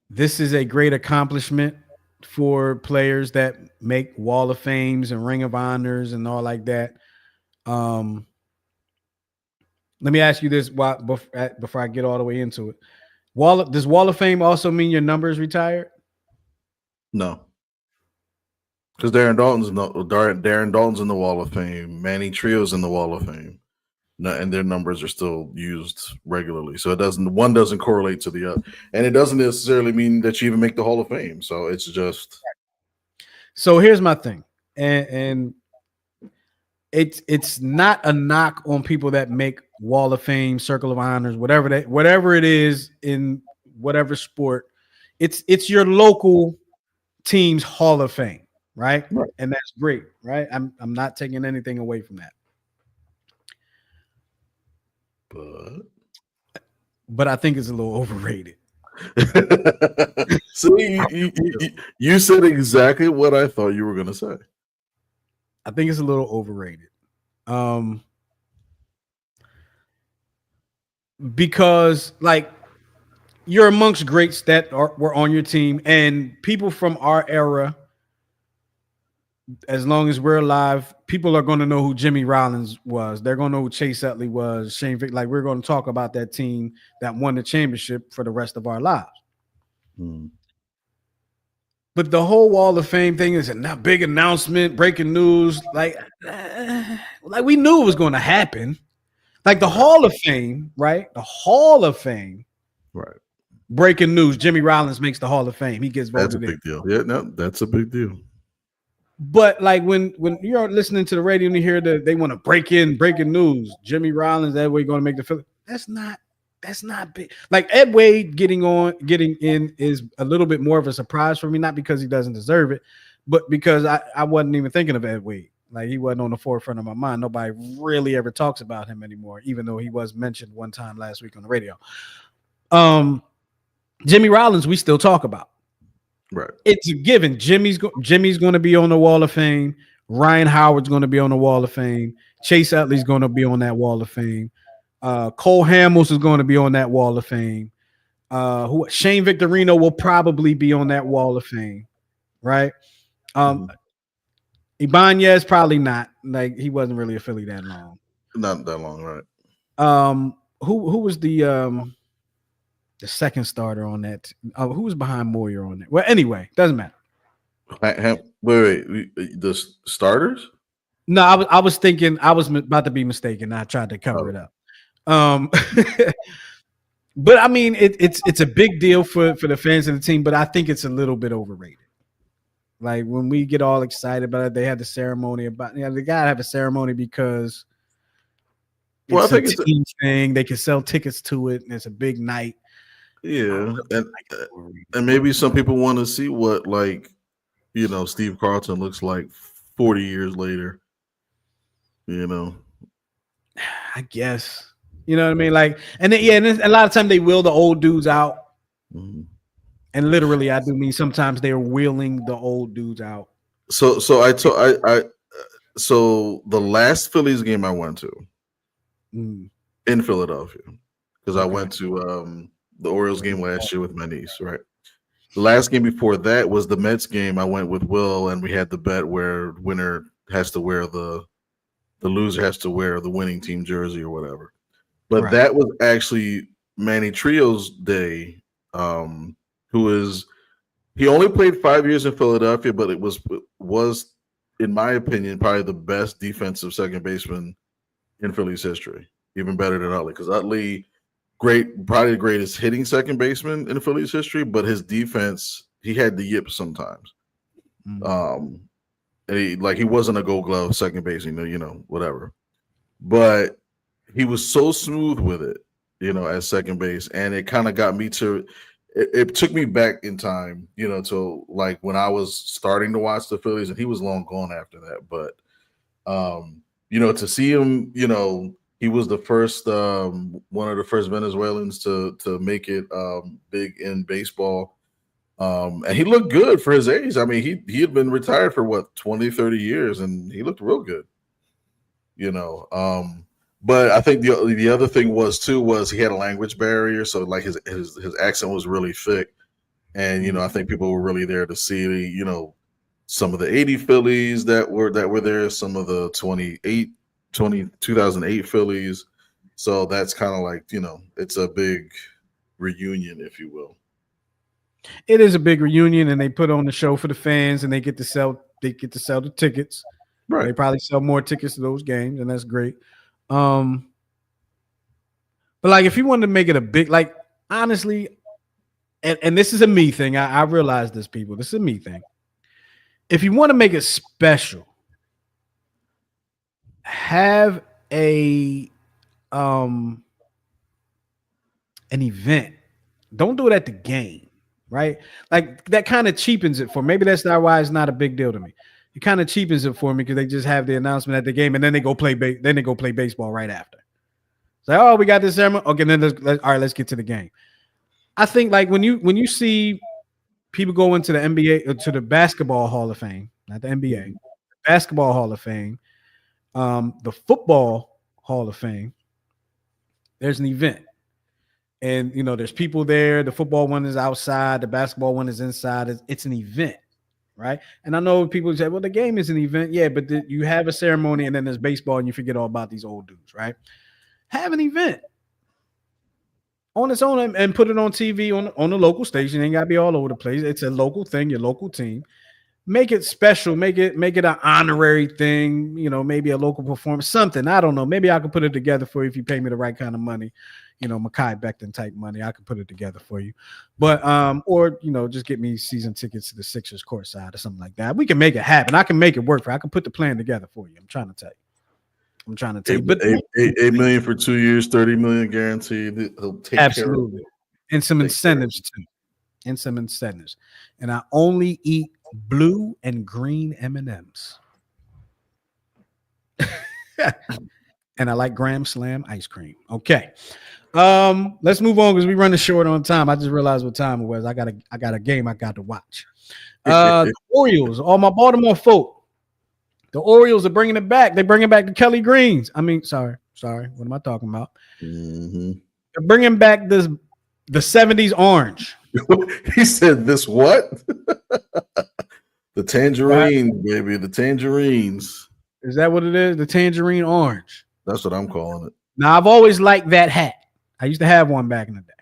this is a great accomplishment for players that make Wall of Fames and Ring of Honors and all like that. Let me ask you this before I get all the way into it. Does Wall of Fame also mean your number is retired? No. Because Darren Dalton's in the Wall of Fame. Manny Trio's in the Wall of Fame. And their numbers are still used regularly. So one doesn't correlate to the other. And it doesn't necessarily mean that you even make the Hall of Fame. So it's just. So here's my thing. And it's not a knock on people that make Wall of Fame, Circle of Honors, whatever it is in whatever sport. It's your local team's Hall of Fame, right? And that's great, right? I'm not taking anything away from that. But I think it's a little overrated. So you said exactly what I thought you were going to say. I think it's a little overrated. Because like you're amongst greats that were on your team and people from our era as long as we're alive, people are going to know who Jimmy Rollins was. They're going to know who Chase Utley was, Shane Vick. Like, we're going to talk about that team that won the championship for the rest of our lives. Hmm. But the whole Wall of Fame thing is a big announcement, breaking news. Like we knew it was going to happen. Like the Hall of Fame, right? The Hall of Fame. Right. Breaking news: Jimmy Rollins makes the Hall of Fame. He gets voted That's a big in. deal. Yeah, no, that's a big deal. But like when you're listening to the radio and you hear that they want to breaking news, Jimmy Rollins, that way going to make the Phillies. That's not big. Like Ed Wade getting in is a little bit more of a surprise for me, not because he doesn't deserve it, but because I wasn't even thinking of Ed Wade. Like he wasn't on the forefront of my mind. Nobody really ever talks about him anymore, even though he was mentioned one time last week on the radio. Jimmy Rollins, we still talk about. Right. It's a given. Jimmy's going to be on the Wall of Fame. Ryan Howard's going to be on the Wall of Fame. Chase Utley's going to be on that Wall of Fame. Cole Hamels is going to be on that Wall of Fame. Shane Victorino will probably be on that Wall of Fame, right? Ibanez probably not. Like he wasn't really a Philly that long. Not that long, right? Who was the second starter on that? Who was behind Moyer on that? Well, anyway, doesn't matter. Wait, the starters? No, I was thinking I was about to be mistaken. I tried to cover it up. But I mean, it's a big deal for the fans of the team, but I think it's a little bit overrated. Like when we get all excited about it, they had the ceremony about. They gotta have a ceremony because I think it's a team thing. They can sell tickets to it, and it's a big night. Yeah, and maybe some people want to see what Steve Carlton looks like 40 years later. I guess. You know what I mean? Like, and then, and a lot of times they wheel the old dudes out. Mm-hmm. And literally, I do mean sometimes they're wheeling the old dudes out. So the last Phillies game I went to in Philadelphia, because I went to the Orioles game last year with my niece, right? The last game before that was the Mets game. I went with Will, and we had the bet where winner has to wear the loser has to wear the winning team jersey or whatever. But that was actually Manny Trio's day. He only played 5 years in Philadelphia, but it was in my opinion probably the best defensive second baseman in Phillies history, even better than Utley, because Utley, probably the greatest hitting second baseman in Phillies history, but his defense, he had the yips sometimes. Mm-hmm. And he wasn't a Gold Glove second baseman, whatever, but he was so smooth with it, at second base, and it kind of got me to. It took me back in time, to like when I was starting to watch the Phillies, and he was long gone after that. But, to see him, he was the first, one of the first Venezuelans to make it big in baseball. And he looked good for his age. I mean, he had been retired for 20, 30 years, and he looked real good, But I think the other thing was he had a language barrier, so like his accent was really thick, and I think people were really there to see some of the 80 Phillies that were there, some of the 2008 Phillies. So that's kind of like it's a big reunion, if you will. It is a big reunion, and they put on the show for the fans, and they get to sell the tickets. Right. They probably sell more tickets to those games, and that's great. But like if you wanted to make it a big, like honestly, and this is a me thing. I realize this, people. This is a me thing. If you want to make it special, have an event. Don't do it at the game, right? Like that kind of cheapens it for me. Maybe that's not why it's not a big deal to me. It kind of cheapens it for me because they just have the announcement at the game and then they go play baseball right after. It's like, oh, we got this ceremony. Okay, then let's get to the game. I think like when you see people go into the NBA to the Basketball Hall of Fame, not the NBA, Basketball Hall of Fame, the Football Hall of Fame, there's an event. And, there's people there. The football one is outside. The basketball one is inside. It's an event. right? And I know people say, well, the game is an event. Yeah, but you have a ceremony and then there's baseball and you forget all about these old dudes, right? Have an event on its own and put it on TV on the local station. It ain't gotta be all over the place. It's a local thing, your local team. Make it special, make it an honorary thing, maybe a local performance, something. I don't know. Maybe I can put it together for you if you pay me the right kind of money, Mekhi Becton type money. I can put it together for you. But or just get me season tickets to the Sixers courtside or something like that. We can make it happen. I can make it work for you. I can put the plan together for you. I'm trying to tell you. But 8 million for 2 years, 30 million guaranteed. He'll take absolutely. care of it. And some incentives too. And I only eat blue and green M&Ms. And I like Graham Slam ice cream. Okay. Let's move on because we running short on time. I just realized what time it was. I got a game I got to watch. The Orioles, all my Baltimore folk. The Orioles are bringing it back. They're bringing back the Kelly Greens. I mean, sorry. What am I talking about? Mm-hmm. They're bringing back the 70s orange. He said this what? The tangerine, baby. The tangerines. Is that what it is? The tangerine orange. That's what I'm calling it. Now, I've always liked that hat. I used to have one back in the day.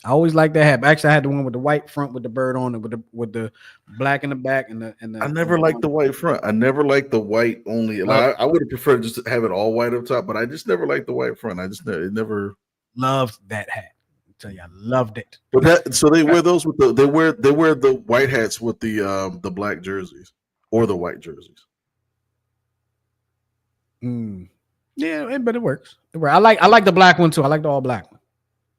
I always liked that hat. Actually, I had the one with the white front with the bird on it, with the black in the back and the. I never liked the white front. I never liked the white only. Like, I would have preferred just to have it all white up top, but I just never liked the white front. It never loved that hat. I tell you, I loved it. But so they wear those with they wear the white hats with the black jerseys or the white jerseys. Yeah, but it works. I like the black one too. I like the all black one.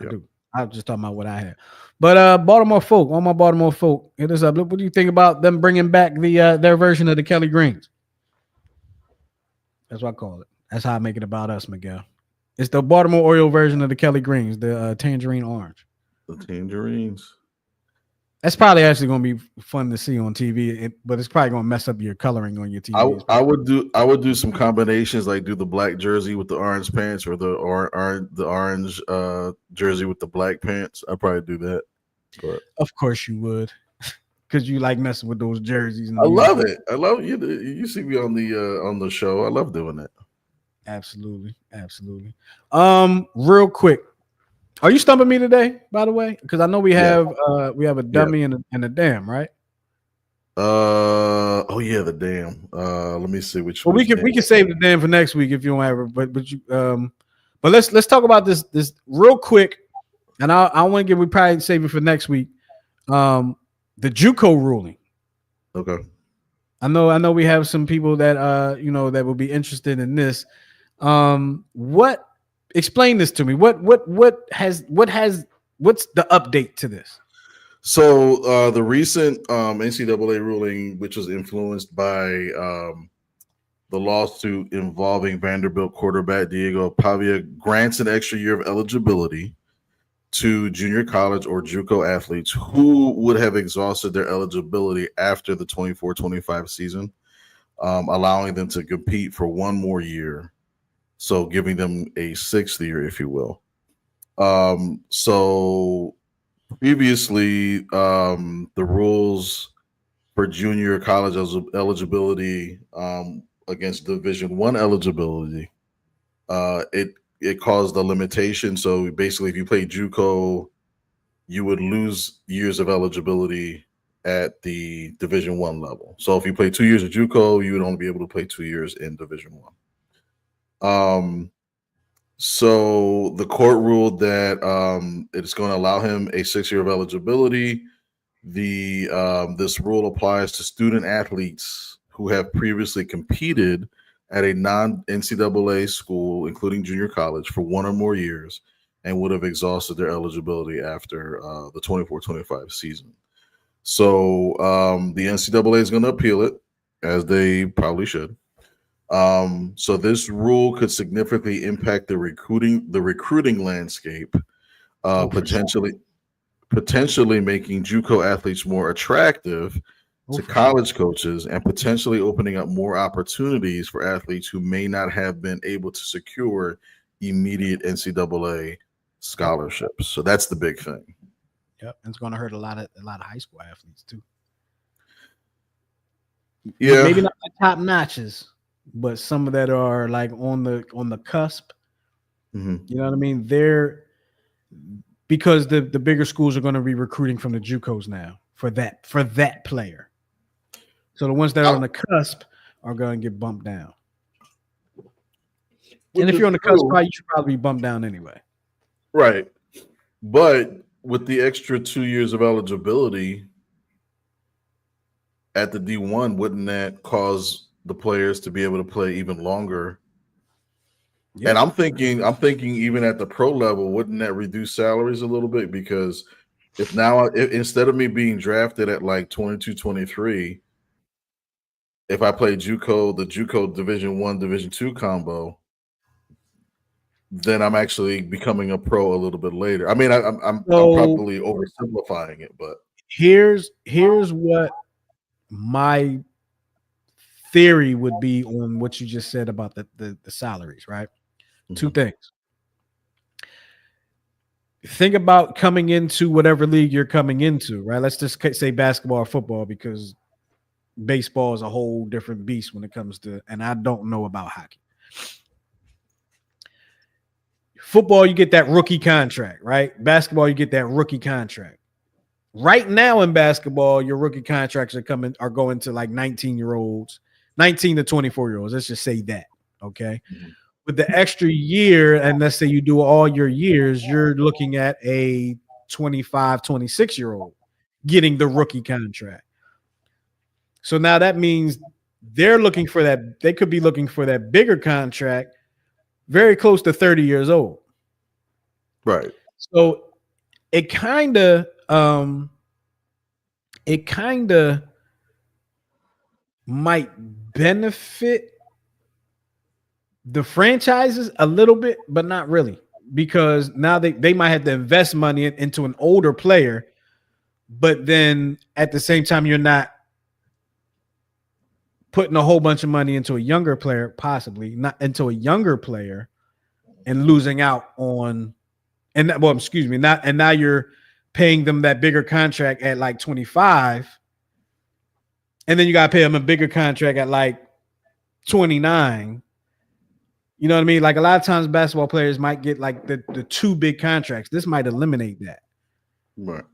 I do. I was just talking about what I had. But Baltimore folk, all my Baltimore folk, hit us up. Look, what do you think about them bringing back their version of the Kelly Greens? That's what I call it. That's how I make it about us, Miguel. It's the Baltimore Oriole version of the Kelly Greens, the tangerine orange. The tangerines. That's probably actually going to be fun to see on TV, but it's probably going to mess up your coloring on your TV. I would do some combinations, like do the black jersey with the orange pants, or the orange jersey with the black pants. I'd probably do that. But of course you would, because you like messing with those jerseys. I love it. I love you. You see me on the show. I love doing that. Absolutely. Real quick. Are you stumping me today, by the way? Because I know we have a dummy and a dam, right? Oh yeah, the dam. Let me see which. Well, we can save the dam for next week if you don't have it. But you but let's talk about this real quick, and I want to we probably save it for next week. The JUCO ruling. Okay. I know we have some people that that will be interested in this. Explain this to me. What's the update to this? So the recent NCAA ruling, which was influenced by the lawsuit involving Vanderbilt quarterback Diego Pavia, grants an extra year of eligibility to junior college or JUCO athletes who would have exhausted their eligibility after the 24-25 season, allowing them to compete for one more year. So giving them a sixth year, if you will. So previously, the rules for junior college eligibility against Division I eligibility, it caused a limitation. So basically, if you play JUCO, you would lose years of eligibility at the Division I level. So if you play 2 years of JUCO, you would only be able to play 2 years in Division I. So the court ruled that it's going to allow him a 6 year of eligibility. This rule applies to student athletes who have previously competed at a non-NCAA school, including junior college, for 1 or more years and would have exhausted their eligibility after the 24-25 season. So the NCAA is going to appeal it, as they probably should. So this rule could significantly impact the recruiting landscape, potentially making JUCO athletes more attractive to college coaches and potentially opening up more opportunities for athletes who may not have been able to secure immediate NCAA scholarships. So that's the big thing. Yep, and it's going to hurt a lot of high school athletes too. Yeah, maybe not the top notches, but some that are like on the cusp. mm-hmm. You know what I mean? They're because the bigger schools are going to be recruiting from the JUCOs now for that player. So the ones that are on the cusp are going to get bumped down. And if you're on the cusp, you should probably be bumped down anyway. Right. But with the extra 2 years of eligibility at the D1, wouldn't that cause the players to be able to play even longer? Yeah. And I'm thinking even at the pro level, wouldn't that reduce salaries a little bit? Because if instead of me being drafted at like 22, 23, if I play JUCO, the JUCO Division I, Division II combo, then I'm actually becoming a pro a little bit later. I mean, I'm probably oversimplifying it, but here's what my theory would be on what you just said about the salaries, right? Mm-hmm. Two things. Think about coming into whatever league you're coming into, right? Let's just say basketball or football, because baseball is a whole different beast when it comes to, and I don't know about hockey. Football, you get that rookie contract, right? Basketball, you get that rookie contract. Right now in basketball, your rookie contracts are going to like 19-year-olds, 19 to 24-year-olds. Let's just say that, okay? Mm-hmm. With the extra year, and let's say you do all your years, you're looking at a 25, 26-year-old getting the rookie contract. So now that means they're looking for that. They could be looking for that bigger contract very close to 30 years old. Right. So it kind of might benefit the franchises a little bit, but not really, because now they might have to invest money into an older player, but then at the same time, you're not putting a whole bunch of money into a younger player, possibly not into a younger player, and losing out on, and now you're paying them that bigger contract at like 25, and then you got to pay them a bigger contract at like 29. You know what I mean? Like a lot of times basketball players might get like the two big contracts. This might eliminate that. Right.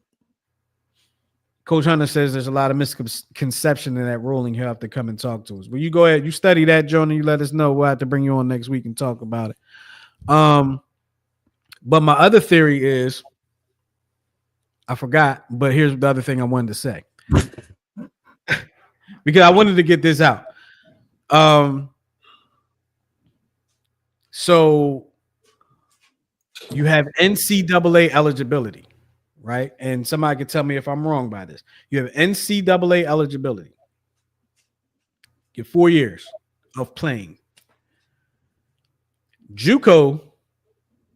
Coach Hunter says there's a lot of misconception in that ruling. He'll have to come and talk to us. Well, you go ahead, you study that, Jonah. You let us know. We'll have to bring you on next week and talk about it. But my other theory is, I forgot, but here's the other thing I wanted to say. Because I wanted to get this out. So you have NCAA eligibility, right? And somebody could tell me if I'm wrong by this. You have NCAA eligibility. Get 4 years of playing. JUCO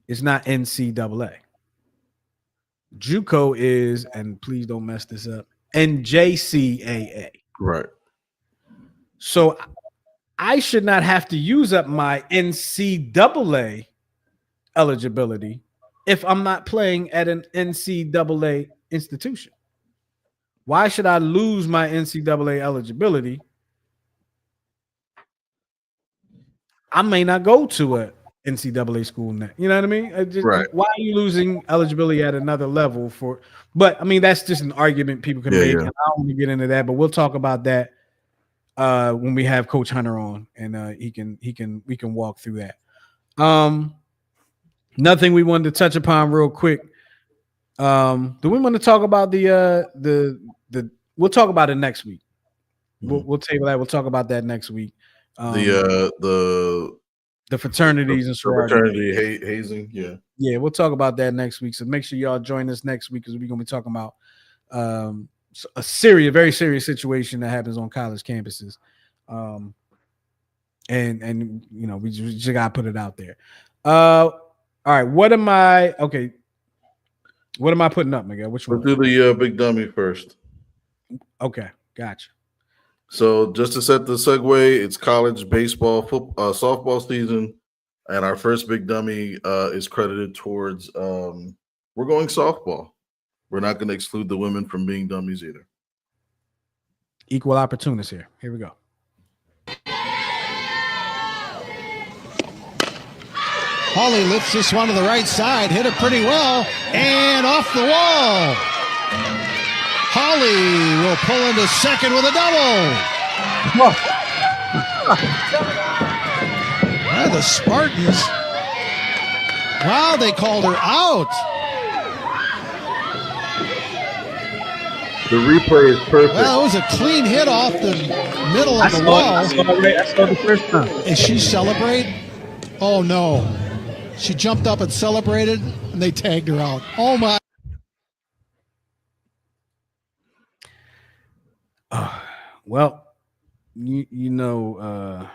is not NCAA. JUCO is, and please don't mess this up, NJCAA. Right. So I should not have to use up my NCAA eligibility if I'm not playing at an NCAA institution. Why should I lose my NCAA eligibility? I may not go to a NCAA school now. You know what I mean? Right. Why are you losing eligibility at another level for? But I mean, that's just an argument people can make. Yeah. And I don't want to get into that, but we'll talk about that when we have Coach Hunter on, and we can walk through that. Nothing we wanted to touch upon real quick. Do we want to talk about the we'll talk about it next week. We'll table that. We'll talk about that next week. The fraternities and sororities. Fraternity hazing. Yeah, we'll talk about that next week. So make sure y'all join us next week, because we're gonna be talking about a very serious situation that happens on college campuses. And you know, we just gotta put it out there. All right, what am I putting up, Miguel? Which one? We'll do the big dummy first. Okay, gotcha. So just to set the segue, it's college baseball, softball season, and our first big dummy is credited towards we're going softball. We're not going to exclude the women from being dummies either. Equal opportunists here. Here we go. Hawley lifts this one to the right side, hit it pretty well, and off the wall. Hawley will pull into second with a double. Yeah, the Spartans. Wow, they called her out. The replay is perfect. Well, it was a clean hit off the middle of the wall. I saw the first time. Is she celebrate? Oh, no. She jumped up and celebrated, and they tagged her out. Oh, my. Well, you know,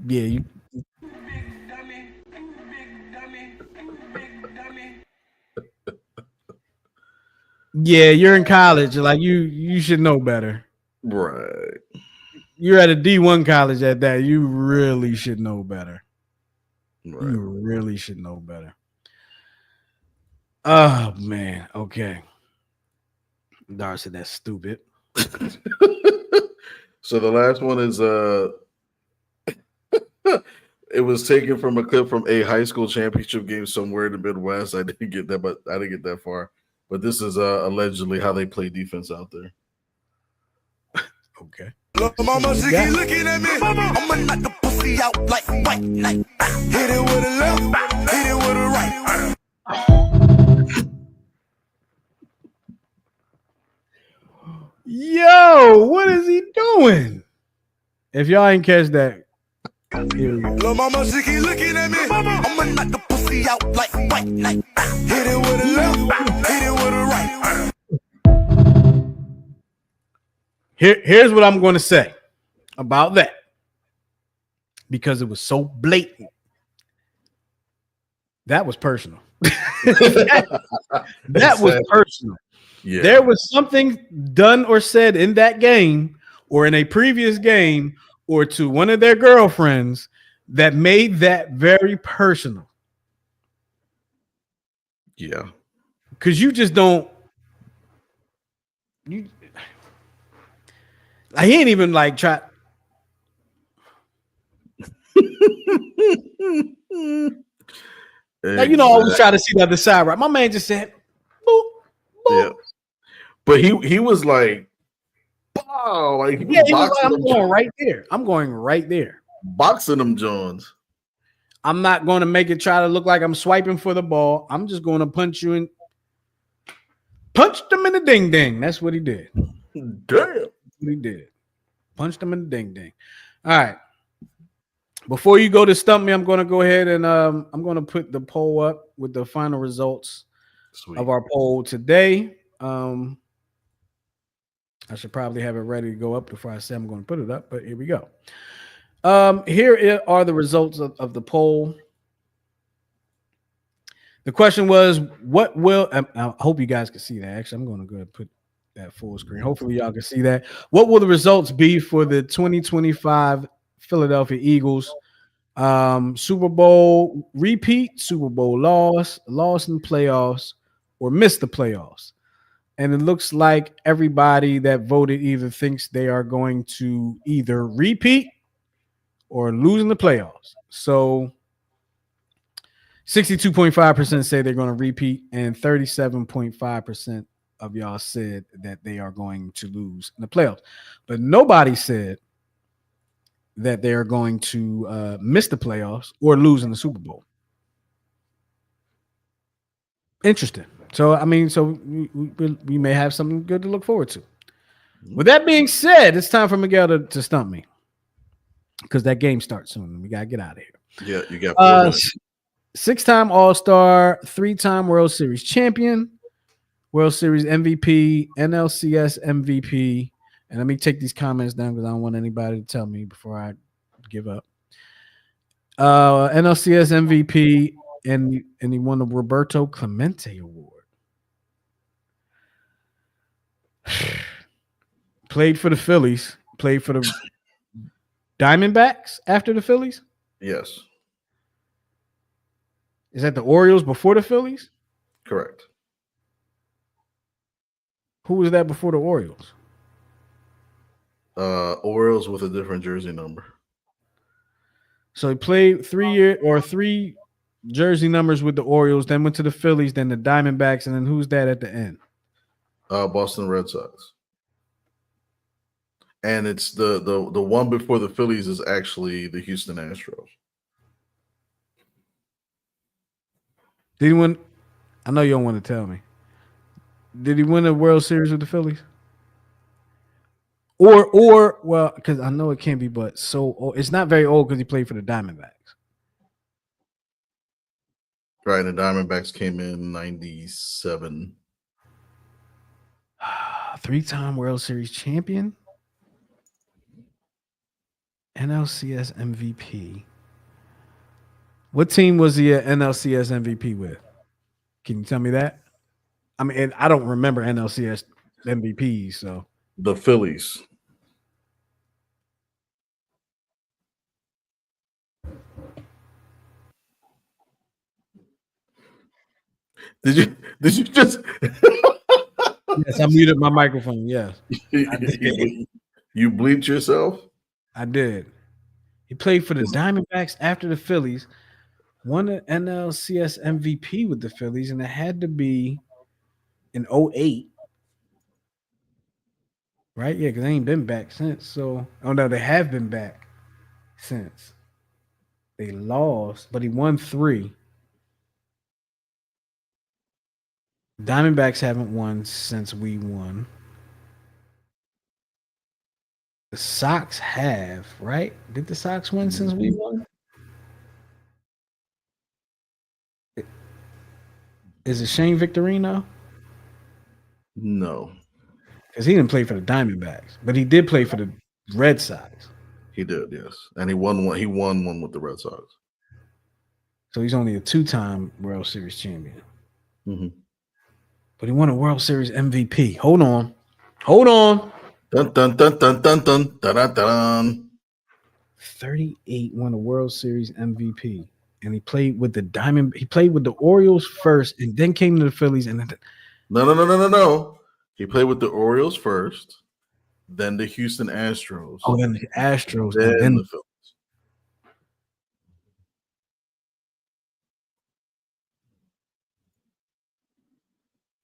yeah, you're in college. Like you should know better. Right. You're at a D1 college at that. You really should know better. Right. You really should know better. Oh man. Okay. Darcy, that's stupid. So the last one is it was taken from a clip from a high school championship game somewhere in the Midwest. I didn't get that far. But this is allegedly how they play defense out there. Okay. Mama, she keep looking at me. I'ma knock the pussy out like white light. Hit it with a left, hit it with a right. Yo, what is he doing? If y'all ain't catch that, here we go. Lil' mama, she keep looking at me. I'ma knock the pussy out like white light. Hit it with a left, hit it with a right. Here's what I'm going to say about that, because it was so blatant. That was personal. that was personal. Yeah. There was something done or said in that game or in a previous game or to one of their girlfriends that made that very personal. Yeah. Because you just don't. He ain't even like try. Like, you know, always try to see the other side, right? My man just said, boop, boop. Yeah. But he was like, wow, like yeah, he was like, I'm going right there. I'm going right there. Boxing them Jones. I'm not going to make it try to look like I'm swiping for the ball. I'm just going to punch you in. Punched him in the ding ding. That's what he did. Damn. He did. Punched him in the ding ding. All right. Before you go to stump me, I'm going to go ahead and I'm going to put the poll up with the final results of our poll today. I should probably have it ready to go up before I say I'm going to put it up, but here we go. Here are the results of the poll. The question was, what will, I hope you guys can see that. Actually, I'm going to go ahead and put that full screen. Hopefully y'all can see that. What will the results be for the 2025 Philadelphia Eagles? Super Bowl repeat, Super Bowl loss in playoffs, or miss the playoffs? And it looks like everybody that voted either thinks they are going to either repeat or lose in the playoffs. So 62.5% say they're going to repeat, and 37.5% of y'all said that they are going to lose in the playoffs. But nobody said that they are going to miss the playoffs or lose in the Super Bowl. Interesting. So, I mean, we may have something good to look forward to. With that being said, it's time for Miguel to stump me, because that game starts soon and we got to get out of here. Yeah, you got 4 minutes. 6-time All-Star, 3-time World Series champion, World Series MVP, NLCS MVP. And let me take these comments down because I don't want anybody to tell me before I give up. NLCS MVP, and he won the Roberto Clemente Award. Played for the Phillies. Played for the Diamondbacks after the Phillies. Yes. Is that the Orioles before the Phillies? Correct. Who was that before the Orioles? Orioles with a different jersey number. So he played 3 jersey numbers with the Orioles, then went to the Phillies, then the Diamondbacks, and then who's that at the end? Boston Red Sox. And it's the one before the Phillies is actually the Houston Astros. Did he win? I know you don't want to tell me. Did he win a World Series with the Phillies? Or well, because I know it can't be, but it's not very old because he played for the Diamondbacks. Right, and the Diamondbacks came in 97. 3-time World Series champion, NLCS MVP. What team was he an NLCS MVP with? Can you tell me that? I mean, and I don't remember NLCS MVPs, so The Phillies. Did you just yes, I muted my microphone. Yes, you bleeped yourself? I did. He played for the Diamondbacks after the Phillies, won an NLCS MVP with the Phillies, and it had to be in 08. Right? Yeah, because they ain't been back since. So, oh no, they have been back since. They lost, but he won 3. Diamondbacks haven't won since we won. The Sox have, right? Did the Sox win since we won? Is it Shane Victorino? No. Because he didn't play for the Diamondbacks, but he did play for the Red Sox. He did, yes. And he won one. He won one with the Red Sox. So he's only a 2-time World Series champion. Mm-hmm. But he won a World Series MVP. Hold on. Dun, dun, dun, dun, dun, dun, dun, dun, dun. 38 won a World Series MVP. And he played with the Orioles first and then came to the Phillies. And then No. He played with the Orioles first, then the Houston Astros. Oh, then the Astros, then and then the Phillies.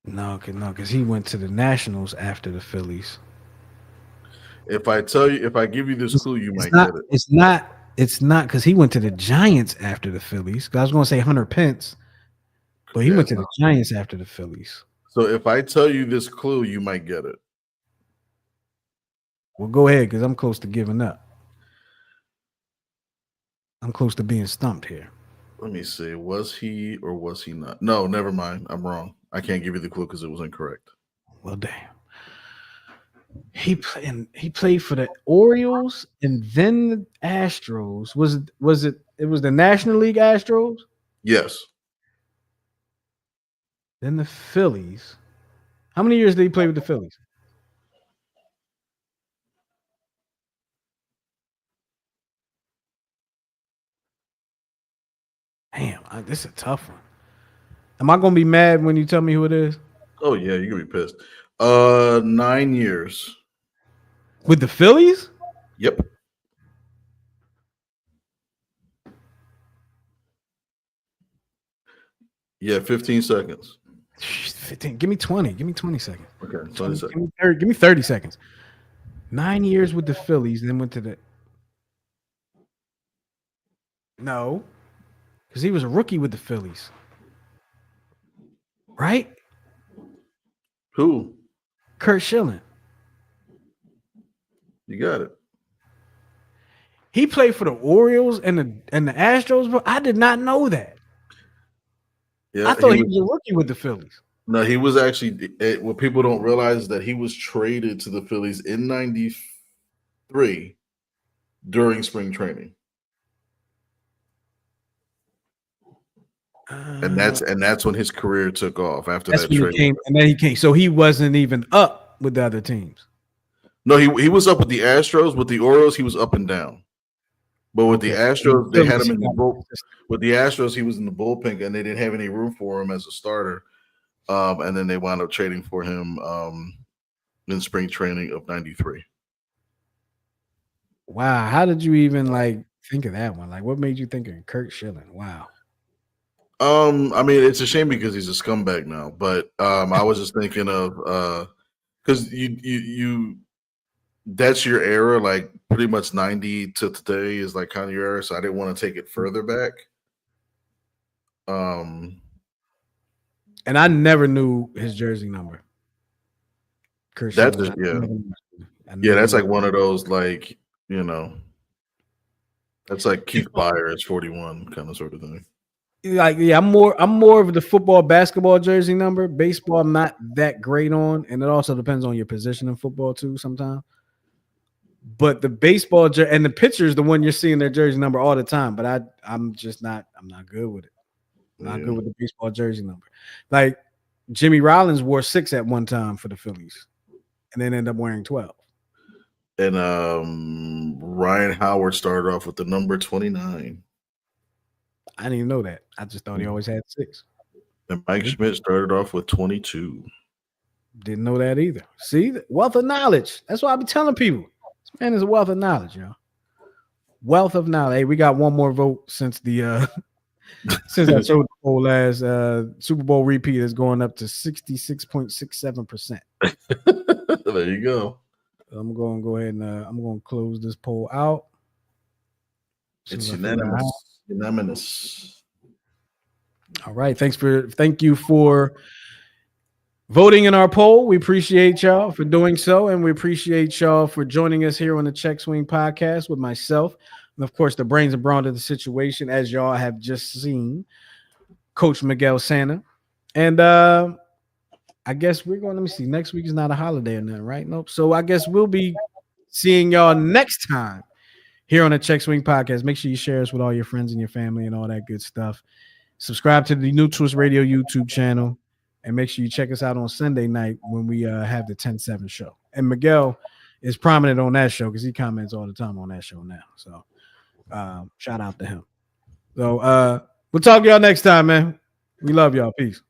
No, because he went to the Nationals after the Phillies. If I give you this clue, you might get it. It's not because he went to the Giants after the Phillies. I was going to say Hunter Pence, but he went to the Giants after the Phillies. So if I tell you this clue, you might get it. Well, go ahead, because I'm close to giving up. I'm close to being stumped here. Let me see. Was he or was he not? No, never mind. I'm wrong. I can't give you the clue because it was incorrect. Well, damn. He played for the Orioles and then the Astros. Was it the National League Astros? Yes. Then the Phillies. How many years did he play with the Phillies? Damn, this is a tough one. Am I gonna be mad when you tell me who it is? Oh yeah, you're gonna be pissed. 9 years. With the Phillies? Yep. Yeah, 15 seconds. 15. Give me 20. Give me 20 seconds. Okay, 20 seconds. Give me 30 seconds. 9 years with the Phillies, then went to the. No, because he was a rookie with the Phillies. Right? Who? Kurt Schilling. You got it. He played for the Orioles and the Astros, bro. I did not know that. Yeah, I thought he was a rookie with the Phillies. No, he was actually. What people don't realize is that he was traded to the Phillies in '93 during spring training, and that's when his career took off after that trade. And then he came. So he wasn't even up with the other teams. No, he was up with the Astros. With the Orioles, he was up and down. But with the Astros, they had him in the bullpen. With the Astros, he was in the bullpen, and they didn't have any room for him as a starter. And then they wound up trading for him in spring training of '93. Wow. How did you even like think of that one? Like, what made you think of Kurt Schilling? Wow. I mean, it's a shame because he's a scumbag now, but I was just thinking of because you that's your era, like pretty much 90 to today is like kind of your era, so I didn't want to take it further back. And I never knew his jersey number. Kurt That's Schilling. yeah, that's like one of those like, you know, that's like Keith Byer is 41 kind of sort of thing. Like, yeah, I'm more of the football, basketball jersey number. Baseball, I'm not that great on, and it also depends on your position in football too sometimes. But the baseball and the pitcher is the one you're seeing their jersey number all the time. But I'm not good with it. I'm not good with the baseball jersey number. Like Jimmy Rollins wore 6 at one time for the Phillies, and then ended up wearing 12. And Ryan Howard started off with the number 29. I didn't even know that. I just thought he always had 6. And Mike Schmidt started off with 22. Didn't know that either. See, wealth of knowledge. That's why I be telling people. This man is a wealth of knowledge, y'all. Wealth of knowledge. Hey, we got one more vote since the since I showed the poll last. Super Bowl repeat is going up to 66.67%. There you go. I'm going to go ahead and I'm going to close this poll out. It's unanimous. Unanimous. All right. Thank you for voting in our poll. We appreciate y'all for doing so, and we appreciate y'all for joining us here on the Check Swing Podcast with myself, and of course, the brains and brawn of the situation, as y'all have just seen, Coach Miguel Santa. And I guess we're going. Let me see. Next week is not a holiday or nothing, right? Nope. So I guess we'll be seeing y'all next time here on the Check Swing Podcast. Make sure you share us with all your friends and your family and all that good stuff. Subscribe to the New Twist Radio YouTube channel, and make sure you check us out on Sunday night when we have the 10-7 show. And Miguel is prominent on that show because he comments all the time on that show now. So shout out to him. So we'll talk to y'all next time, man. We love y'all. Peace.